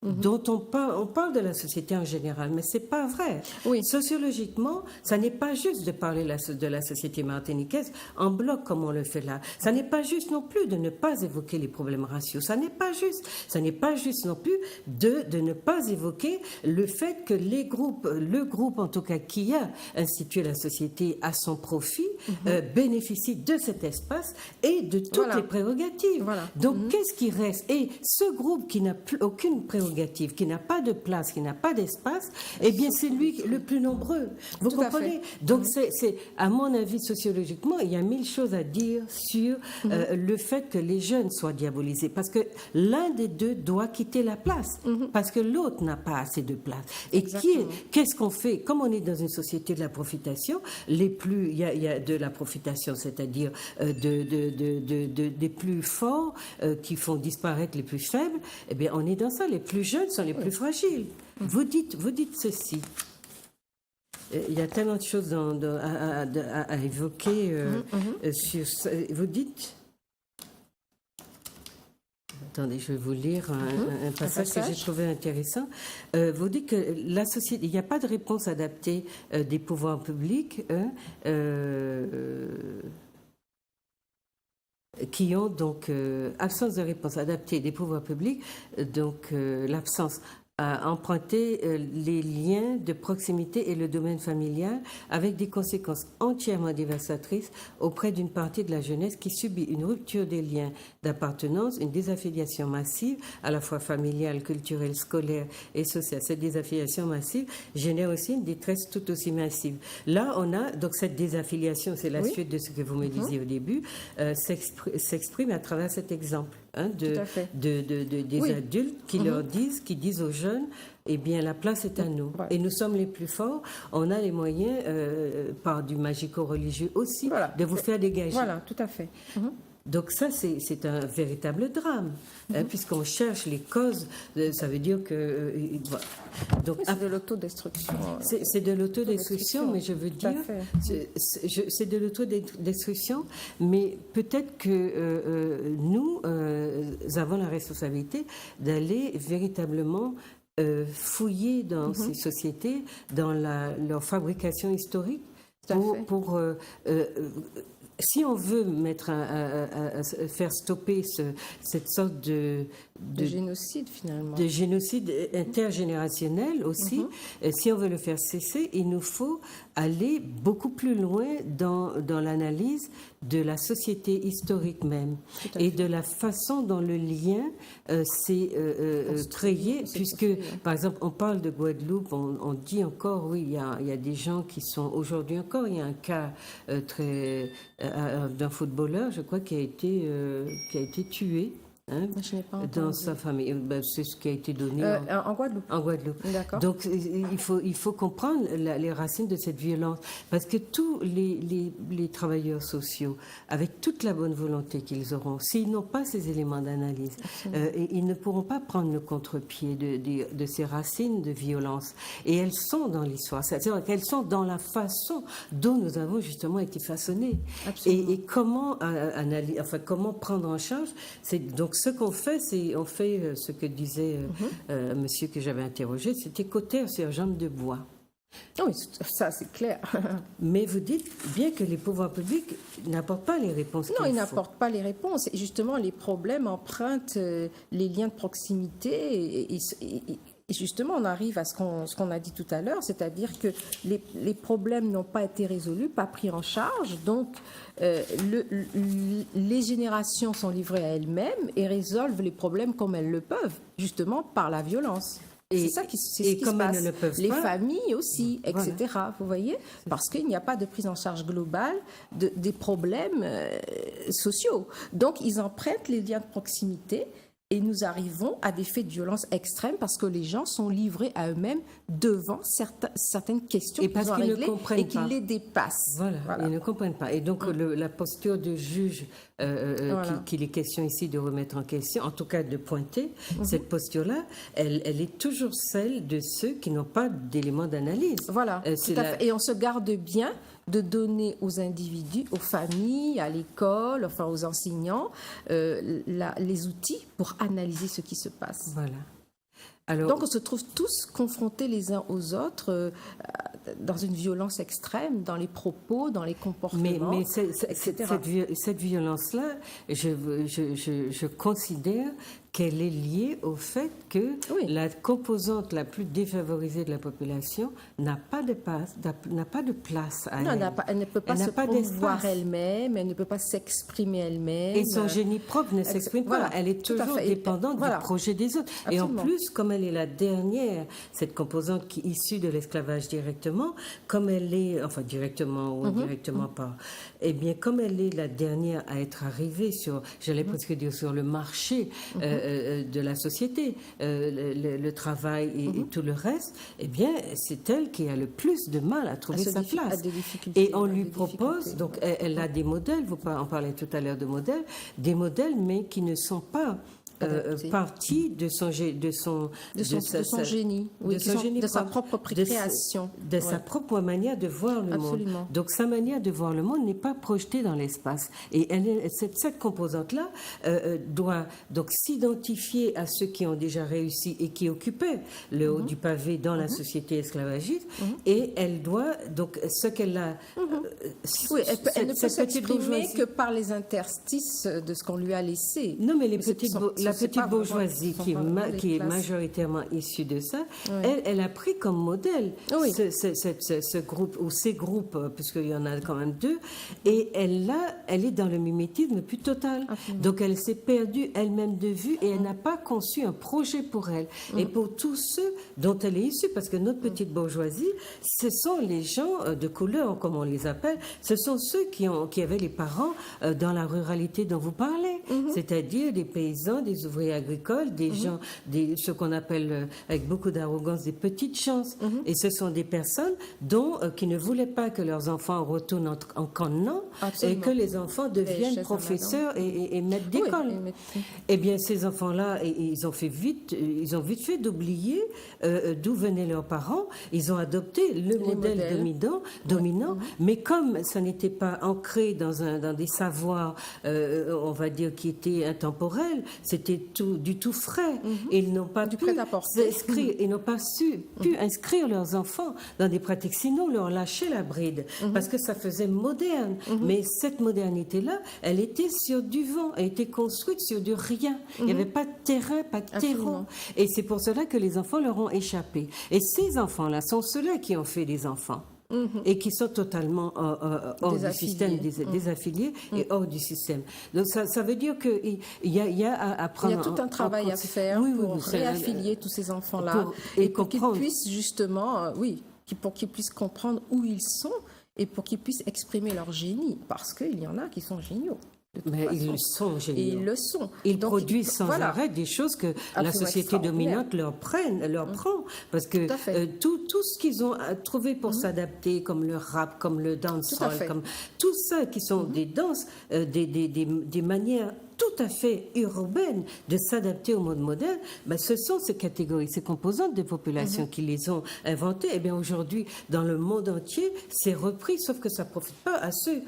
dont on parle de la société en général, mais c'est pas vrai. Oui. Sociologiquement, ça n'est pas juste de parler de la société martiniquaise en bloc comme on le fait là. Ça n'est pas juste non plus de ne pas évoquer les problèmes raciaux. Ça n'est pas juste. Ça n'est pas juste non plus de ne pas évoquer le fait que le groupe en tout cas qui a institué la société à son profit, bénéficie de cet espace et de toutes les prérogatives. Donc qu'est-ce qui reste? Et ce groupe qui n'a aucune prérogative, qui n'a pas de place, qui n'a pas d'espace, eh bien c'est lui le plus nombreux. Vous comprenez? Donc c'est, à mon avis, sociologiquement, il y a 1000 choses à dire sur le fait que les jeunes soient diabolisés, parce que l'un des deux doit quitter la place, parce que l'autre n'a pas assez de place. Et qu'est-ce qu'on fait? Comme on est dans une société de la profitation, il y a de la profitation, c'est-à-dire des plus forts qui font disparaître les plus faibles, eh bien on est dans ça. Les plus jeunes sont les plus fragiles. Vous dites ceci. Il y a tellement de choses à évoquer sur ça. Vous dites... Attendez, je vais vous lire un passage que j'ai trouvé intéressant. Vous dites que la société, il n'y a pas de réponse adaptée des pouvoirs publics qui ont donc absence de réponse adaptée des pouvoirs publics, donc l'absence à emprunter les liens de proximité et le domaine familial, avec des conséquences entièrement dévastatrices auprès d'une partie de la jeunesse qui subit une rupture des liens d'appartenance, une désaffiliation massive, à la fois familiale, culturelle, scolaire et sociale. Cette désaffiliation massive génère aussi une détresse tout aussi massive. Là, on a donc cette désaffiliation, c'est la suite de ce que vous me disiez au début, s'exprime à travers cet exemple. Des adultes qui leur disent aux jeunes, eh bien la place est à nous et nous sommes les plus forts, on a les moyens par du magico-religieux aussi de vous faire dégager. Voilà, tout à fait. Donc ça, c'est un véritable drame, puisqu'on cherche les causes. Ça veut dire que... donc, c'est de l'autodestruction. C'est de l'autodestruction, mais je veux dire... C'est de l'autodestruction, mais peut-être que nous avons la responsabilité d'aller véritablement fouiller dans ces sociétés, dans leur fabrication historique, pour si on veut faire stopper cette sorte de génocide, finalement. De génocide intergénérationnel aussi, si on veut le faire cesser, il nous faut aller beaucoup plus loin dans l'analyse de la société historique même et de la façon dont le lien s'est créé, puisque, par exemple, on parle de Guadeloupe, on dit encore, oui, il y a des gens qui sont, aujourd'hui encore, il y a un cas d'un footballeur, je crois, qui a été tué. Dans sa famille. C'est ce qui a été donné en Guadeloupe. En Guadeloupe. D'accord. Donc, il faut comprendre les racines de cette violence. Parce que tous les travailleurs sociaux, avec toute la bonne volonté qu'ils auront, s'ils n'ont pas ces éléments d'analyse, ils ne pourront pas prendre le contre-pied de ces racines de violence. Et elles sont dans l'histoire. C'est-à-dire qu'elles sont dans la façon dont nous avons justement été façonnés. Et comment comment prendre en charge. Donc, ce qu'on fait, c'est on fait ce que disait monsieur que j'avais interrogé, c'était cauter sur jambe de bois. Oui, ça c'est clair. Mais vous dites bien que les pouvoirs publics n'apportent pas les réponses. Non, ils n'apportent pas les réponses. Et justement, les problèmes empruntent les liens de proximité et justement, on arrive à ce qu'on a dit tout à l'heure, c'est-à-dire que les problèmes n'ont pas été résolus, pas pris en charge, donc les générations sont livrées à elles-mêmes et résolvent les problèmes comme elles le peuvent, justement par la violence. C'est ça c'est ce qui se passe. Les familles aussi, etc. Voilà. Vous voyez, parce qu'il n'y a pas de prise en charge globale des problèmes sociaux. Donc, ils empruntent les liens de proximité et nous arrivons à des faits de violence extrêmes parce que les gens sont livrés à eux-mêmes devant certaines questions qu'ils ont à régler et qui les dépassent. Voilà, ils ne comprennent pas. Et donc, la posture de juge qu'il est question ici de remettre en question, en tout cas de pointer, cette posture-là, elle est toujours celle de ceux qui n'ont pas d'éléments d'analyse. Voilà, tout à fait. Et on se garde bien de donner aux individus, aux familles, à l'école, enfin aux enseignants, les outils pour analyser ce qui se passe. Voilà. Alors, donc on se trouve tous confrontés les uns aux autres dans une violence extrême, dans les propos, dans les comportements, etc. Cette violence-là, je considère qu'elle est liée au fait que la composante la plus défavorisée de la population n'a pas de place à elle. Elle ne peut pas se promouvoir elle-même, elle ne peut pas s'exprimer elle-même. Et son génie propre ne s'exprime pas. Elle est toujours dépendante du projet des autres. Absolument. Et en plus, comme elle est la dernière, cette composante qui est issue de l'esclavage directement, comme elle est, enfin directement ou indirectement pas, eh bien, comme elle est la dernière à être arrivée sur, j'allais presque dire, sur le marché de la société, le travail et tout le reste, eh bien, c'est elle qui a le plus de mal à trouver sa place. Et on lui propose, donc elle a des modèles, vous en parlez tout à l'heure de modèles, des modèles, mais qui ne sont pas partie de son génie, de sa propre création, de sa propre manière de voir le monde. Donc sa manière de voir le monde n'est pas projetée dans l'espace. Et cette composante-là doit donc s'identifier à ceux qui ont déjà réussi et qui occupaient le haut du pavé dans la société esclavagiste. Et elle doit donc ce qu'elle a. Elle ne peut s'exprimer que par les interstices de ce qu'on lui a laissé. Non, mais la petite bourgeoisie qui est majoritairement issue de ça, elle a pris comme modèle ce groupe, ou ces groupes, puisqu'il y en a quand même deux, et elle est dans le mimétisme plus total. Donc elle s'est perdue elle-même de vue et elle n'a pas conçu un projet pour elle. Et pour tous ceux dont elle est issue, parce que notre petite bourgeoisie, ce sont les gens de couleur, comme on les appelle, ce sont ceux qui avaient les parents dans la ruralité dont vous parlez, c'est-à-dire des paysans, des ouvriers agricoles, des gens, ce qu'on appelle avec beaucoup d'arrogance des petites chances. Et ce sont des personnes qui ne voulaient pas que leurs enfants retournent en camp et que les enfants deviennent professeurs et maîtres d'école. Eh bien, ces enfants-là, ils ont vite fait d'oublier d'où venaient leurs parents. Ils ont adopté le modèle dominant, mais comme ça n'était pas ancré dans des savoirs, on va dire, qui étaient intemporels, c'était du tout frais. Et ils n'ont pas pu inscrire leurs enfants dans des pratiques, sinon leur lâcher la bride, parce que ça faisait moderne. Mais cette modernité-là, elle était sur du vent, elle était construite sur du rien. Il n'y avait pas de terrain, pas de terreau. Et c'est pour cela que les enfants leur ont échappé. Et ces enfants-là sont ceux-là qui ont fait des enfants. Et qui sont totalement hors du système, désaffiliés et hors du système. Donc ça veut dire qu'il y a à prendre... Il y a tout un travail à faire pour réaffilier tous ces enfants-là et pour qu'ils puissent justement, pour qu'ils puissent comprendre où ils sont et pour qu'ils puissent exprimer leur génie, parce qu'il y en a qui sont géniaux. Mais ils le sont, géniaux. Et ils le sont. Ils produisent sans arrêt des choses que la société dominante leur prend. Parce que tout ce qu'ils ont trouvé pour s'adapter, comme le rap, comme le dancehall, comme tout ça qui sont des danses, des manières tout à fait urbaines de s'adapter au monde moderne, ce sont ces catégories, ces composantes des populations qui les ont inventées. Et bien aujourd'hui, dans le monde entier, c'est repris, sauf que ça ne profite pas à ceux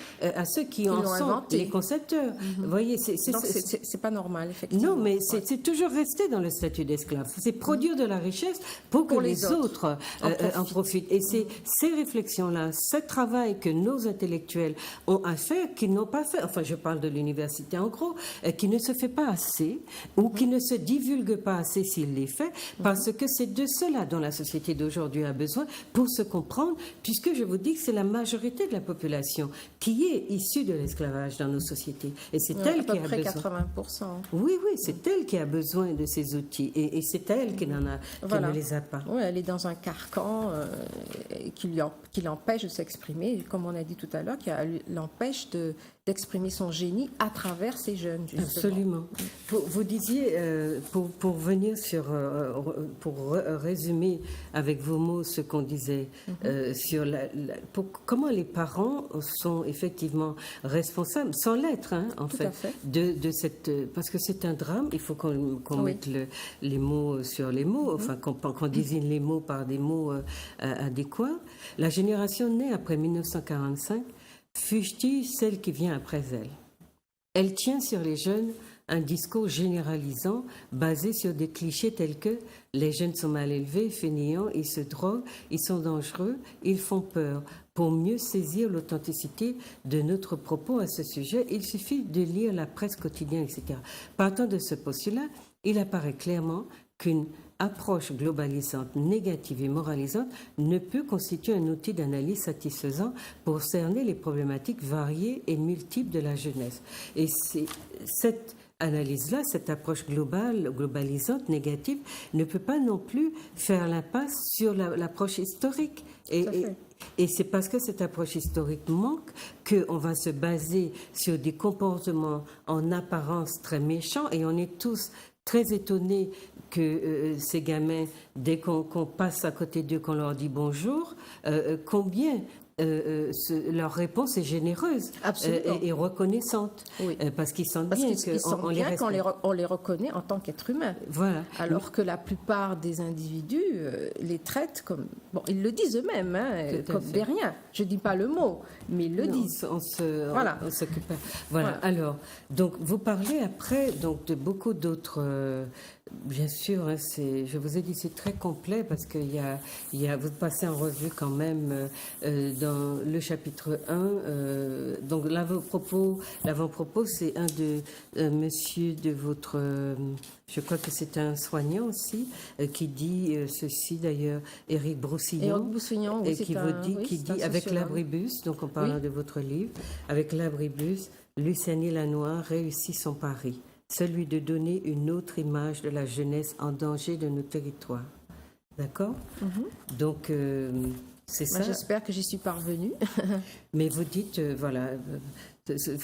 qui en sont inventé. Les concepteurs. Vous voyez, c'est pas normal, effectivement. Non, mais c'est toujours resté dans le statut d'esclave. C'est produire de la richesse pour que les autres en profitent. Et c'est ces réflexions-là, ce travail que nos intellectuels ont à faire, qu'ils n'ont pas fait. Enfin, je parle de l'université en gros. qui ne se fait pas assez ou qui ne se divulgue pas assez s'il l'est fait, parce que c'est de cela dont la société d'aujourd'hui a besoin pour se comprendre, puisque je vous dis que c'est la majorité de la population qui est issue de l'esclavage dans nos sociétés. Et c'est elle qui a besoin. 80%. Oui, c'est elle qui a besoin de ces outils. Et c'est elle qui ne les a pas. Oui, elle est dans un carcan qui l'empêche de s'exprimer, comme on a dit tout à l'heure, qui l'empêche d'exprimer son génie à travers ces jeunes, justement. Absolument. Vous disiez, pour venir sur, pour résumer avec vos mots ce qu'on disait, sur comment les parents sont effectivement responsables, sans l'être, hein, en fait, de cette... Parce que c'est un drame, il faut qu'on mette les mots sur les mots, enfin qu'on désigne les mots par des mots adéquats. La génération née après 1945 fustige celle qui vient après elle. Elle tient sur les jeunes un discours généralisant basé sur des clichés tels que les jeunes sont mal élevés, fainéants, ils se droguent, ils sont dangereux, ils font peur. Pour mieux saisir l'authenticité de notre propos à ce sujet, il suffit de lire la presse quotidienne, etc. Partant de ce postulat, il apparaît clairement qu'une approche globalisante, négative et moralisante ne peut constituer un outil d'analyse satisfaisant pour cerner les problématiques variées et multiples de la jeunesse. Et c'est cette analyse-là, cette approche globalisante, négative, ne peut pas non plus faire l'impasse sur l'approche historique. Et c'est parce que cette approche historique manque qu'on va se baser sur des comportements en apparence très méchants, et on est tous très étonnés que ces gamins, dès qu'on passe à côté d'eux, qu'on leur dit bonjour, combien leur réponse est généreuse et reconnaissante, parce qu'ils sentent bien qu'on les reconnaît en tant qu'êtres humains. Voilà. Alors que la plupart des individus les traitent comme... Bon, ils le disent eux-mêmes, hein, comme des riens. Je ne dis pas le mot, mais ils le disent. On s'occupe. Voilà. Alors, donc, vous parlez après donc, de beaucoup d'autres... Bien sûr, hein, je vous ai dit c'est très complet parce que vous passez en revue quand même dans le chapitre 1. Donc l'avant-propos, c'est un de monsieur de votre, je crois que c'est un soignant aussi, qui dit ceci d'ailleurs, Éric Broussillon, oui, qui dit avec l'abribus, donc en parlant de votre livre, avec l'abribus, Luciani Lanois réussit son pari. Celui de donner une autre image de la jeunesse en danger de nos territoires. D'accord ? Donc, c'est ça. J'espère que j'y suis parvenue. Mais vous dites, voilà,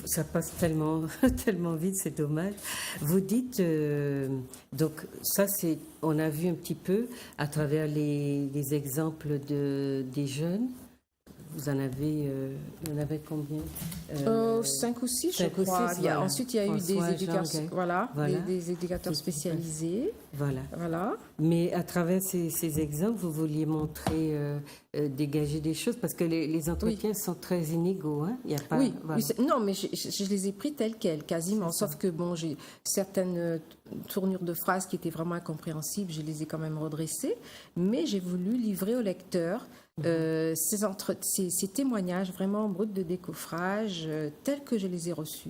ça passe tellement, tellement vite, c'est dommage. Vous dites, donc ça, on a vu un petit peu à travers les exemples des jeunes. Vous en avez combien 5 ou 6, je crois. Ensuite, il y a eu des éducateurs spécialisés. Voilà. Mais à travers ces exemples, vous vouliez montrer, dégager des choses, parce que les entretiens sont très inégaux. Hein? Il y a pas, non, mais je les ai pris tels quels, quasiment. Sauf que, bon, j'ai certaines tournures de phrases qui étaient vraiment incompréhensibles, je les ai quand même redressées. Mais j'ai voulu livrer au lecteur ces témoignages vraiment bruts de décoffrage tels que je les ai reçus.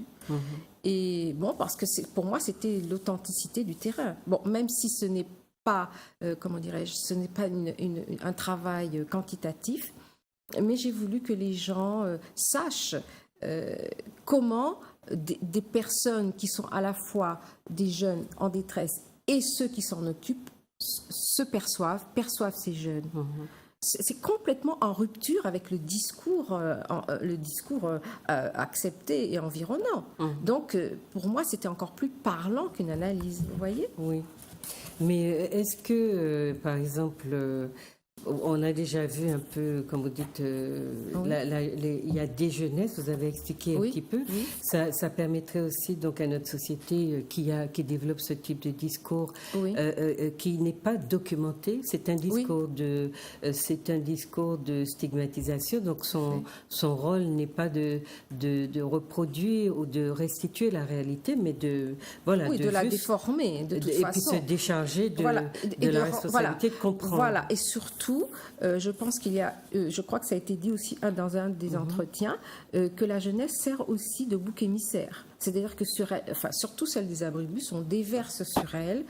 Et bon, parce que pour moi, c'était l'authenticité du terrain. Bon, même si ce n'est pas, ce n'est pas un travail quantitatif, mais j'ai voulu que les gens sachent comment des personnes qui sont à la fois des jeunes en détresse et ceux qui s'en occupent perçoivent ces jeunes. C'est complètement en rupture avec le discours accepté et environnant. Donc, pour moi, c'était encore plus parlant qu'une analyse, vous voyez ? Oui. Mais est-ce que, par exemple, on a déjà vu un peu, comme vous dites, il y a des jeunesses, vous avez expliqué un petit peu. Ça permettrait aussi donc à notre société qui développe ce type de discours qui n'est pas documenté. C'est un discours de stigmatisation. Donc son rôle n'est pas de reproduire ou de restituer la réalité, mais de la déformer de toute façon. Et puis se décharger de la responsabilité de comprendre. Voilà, et surtout surtout, je pense qu'il y a, je crois que ça a été dit aussi dans un des entretiens, que la jeunesse sert aussi de bouc émissaire. C'est-à-dire que surtout celle des abribus, on déverse sur elle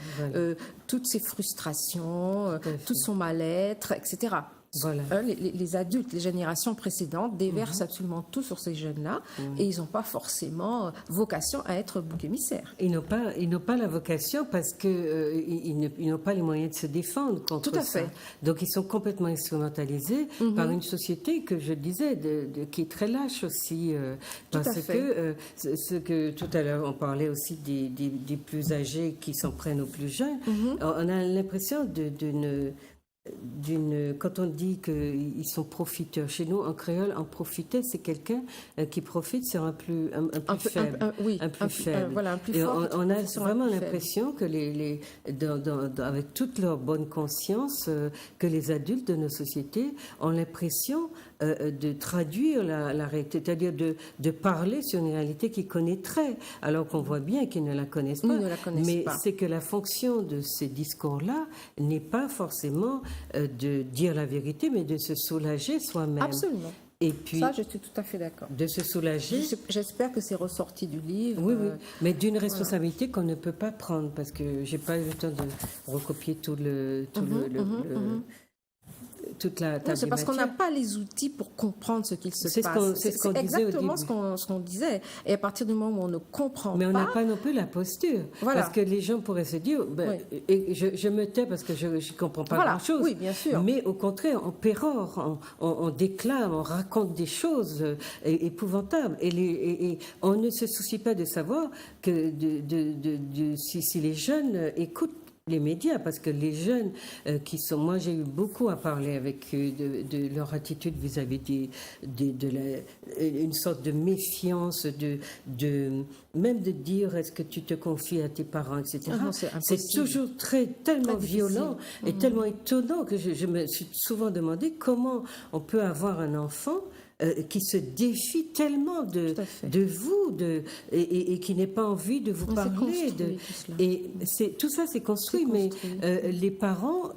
toutes ses frustrations, tout son mal-être, etc. Voilà. Les adultes, les générations précédentes déversent absolument tout sur ces jeunes-là et ils n'ont pas forcément vocation à être bouc émissaire. Ils n'ont pas la vocation parce qu'ils n'ont pas les moyens de se défendre contre ça. Tout à fait. Donc ils sont complètement instrumentalisés par une société que je disais qui est très lâche aussi. Parce que ce que tout à l'heure on parlait aussi des plus âgés qui s'en prennent aux plus jeunes, on a l'impression quand on dit qu'ils sont profiteurs, chez nous en créole, en profiter, c'est quelqu'un qui profite sur un plus faible. Un plus faible. Voilà, un plus et fort. On a vraiment l'impression que avec toute leur bonne conscience, que les adultes de nos sociétés ont l'impression de traduire la réalité, c'est-à-dire de parler sur une réalité qu'ils connaîtraient, alors qu'on voit bien qu'ils ne la connaissent pas. Mais c'est que la fonction de ces discours-là n'est pas forcément de dire la vérité, mais de se soulager soi-même. Absolument. Et puis, ça, je suis tout à fait d'accord. De se soulager. J'espère que c'est ressorti du livre. Oui, mais d'une responsabilité qu'on ne peut pas prendre, parce que j'ai pas eu le temps de recopier toute la table. C'est parce qu'on n'a pas les outils pour comprendre ce qu'il se passe. C'est exactement ce qu'on disait. Et à partir du moment où on ne comprend mais pas... on n'a pas non plus la posture. Voilà. Parce que les gens pourraient se dire, et je me tais parce que je ne comprends pas grand-chose. Oui, bien sûr. Mais au contraire, on pérore, on déclame, on raconte des choses épouvantables. Et on ne se soucie pas de savoir que si les jeunes écoutent les médias, parce que les jeunes moi j'ai eu beaucoup à parler avec eux de leur attitude vis-à-vis une sorte de méfiance, même de dire est-ce que tu te confies à tes parents, etc. C'est toujours tellement violent et tellement étonnant que je me suis souvent demandé comment on peut avoir un enfant qui se défie tellement de vous et qui n'ait pas envie de vous parler. Tout ça, c'est construit, mais les parents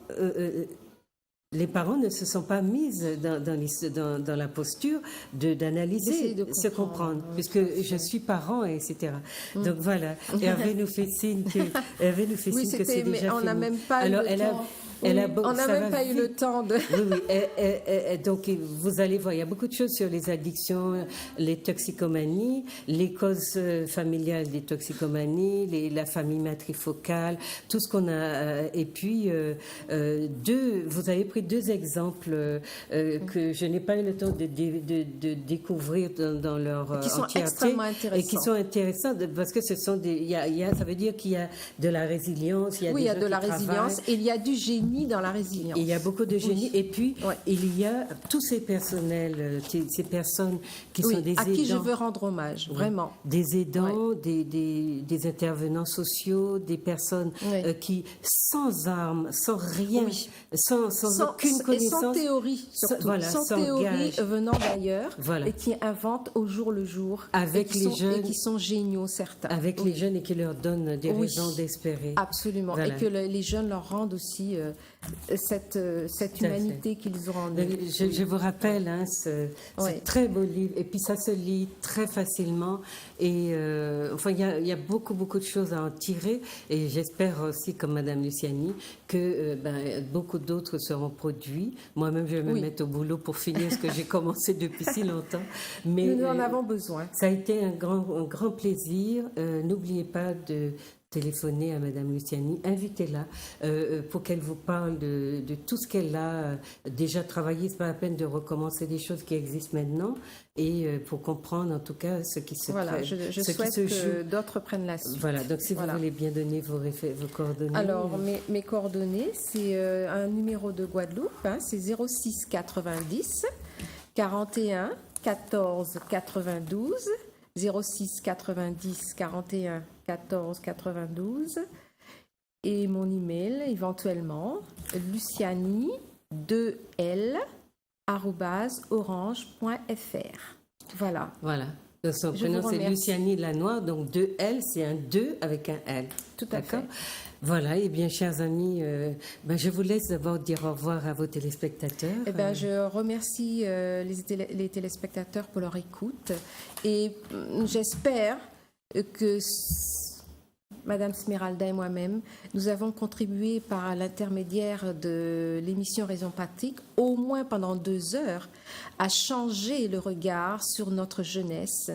ne se sont pas mises dans la posture d'analyser, de se comprendre, puisque je suis parent, etc. Donc voilà, Hervé nous fait signe que c'est déjà fini. On n'a même pas eu le temps. On n'a même pas eu le temps de... Oui. Donc, vous allez voir, il y a beaucoup de choses sur les addictions, les toxicomanies, les causes familiales des toxicomanies, la famille matrifocale, tout ce qu'on a. Et puis, vous avez pris 2 exemples que je n'ai pas eu le temps de découvrir dans leur qui sont entièreté. Extrêmement intéressants. Et qui sont intéressants parce que ce sont ça veut dire qu'il y a de la résilience. Il y a de la résilience et il y a du génie dans la résilience. Il y a beaucoup de génie. Et puis, il y a tous ces personnels, ces personnes qui sont des aidants. À qui je veux rendre hommage, vraiment. Des aidants, des intervenants sociaux, des personnes qui, sans armes, sans rien, sans aucune connaissance. Et sans théorie, surtout. Sans théorie venant d'ailleurs, et qui inventent au jour le jour. Avec les jeunes. Et qui sont géniaux, certains. Avec les jeunes et qui leur donnent des raisons d'espérer. Absolument. Et que les jeunes leur rendent aussi cette humanité qu'ils ont en eux. Je vous rappelle, ce très beau livre, et puis ça se lit très facilement, et il y a beaucoup de choses à en tirer, et j'espère aussi, comme Madame Luciani, que beaucoup d'autres seront produits. Moi-même, je vais me mettre au boulot pour finir ce que j'ai commencé depuis si longtemps. Mais nous en avons besoin. Ça a été un grand plaisir. N'oubliez pas de téléphoner à Madame Luciani, invitez-la pour qu'elle vous parle de tout ce qu'elle a déjà travaillé. C'est pas la peine de recommencer des choses qui existent maintenant, et pour comprendre en tout cas ce qui se passe. Je souhaite que d'autres prennent la suite. Voilà, donc si vous voulez bien donner vos coordonnées. Alors, mes coordonnées, c'est un numéro de Guadeloupe, c'est 06 90 41 14 92, 06 90 41 14 92, et mon email éventuellement luciani2l@orange.fr. Voilà. Donc son prénom c'est Luciani Lanoire, donc 2L, c'est un 2 avec un L. Tout à fait. Voilà, et bien, chers amis, je vous laisse d'abord dire au revoir à vos téléspectateurs. Je remercie les téléspectateurs pour leur écoute et j'espère que Madame Smeralda et moi-même, nous avons contribué par l'intermédiaire de l'émission Raison Pratique, au moins pendant 2 heures, à changer le regard sur notre jeunesse,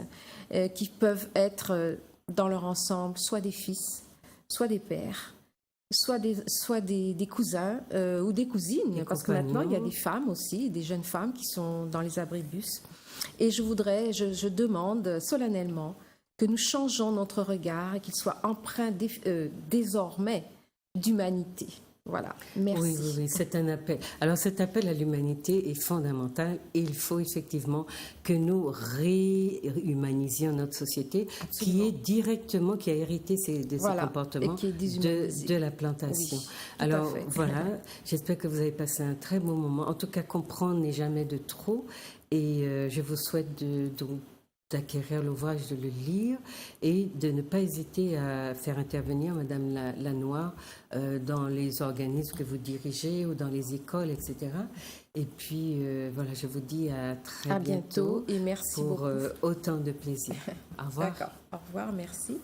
qui peuvent être dans leur ensemble soit des fils, soit des pères, soit des cousins ou des cousines, parce que maintenant il y a des femmes aussi, des jeunes femmes qui sont dans les abribus. Et je demande solennellement que nous changeons notre regard et qu'il soit empreint désormais d'humanité. Voilà, merci. Oui, c'est un appel. Alors cet appel à l'humanité est fondamental et il faut effectivement que nous réhumanisions notre société. Absolument. Qui a hérité de ces comportements de la plantation. Oui, alors voilà, j'espère que vous avez passé un très bon moment. En tout cas, comprendre n'est jamais de trop et je vous souhaite d'acquérir l'ouvrage, de le lire et de ne pas hésiter à faire intervenir Madame Lanoire dans les organismes que vous dirigez ou dans les écoles, etc. Et puis, voilà, je vous dis à très bientôt et merci pour autant de plaisir. Au revoir. D'accord. Au revoir, merci.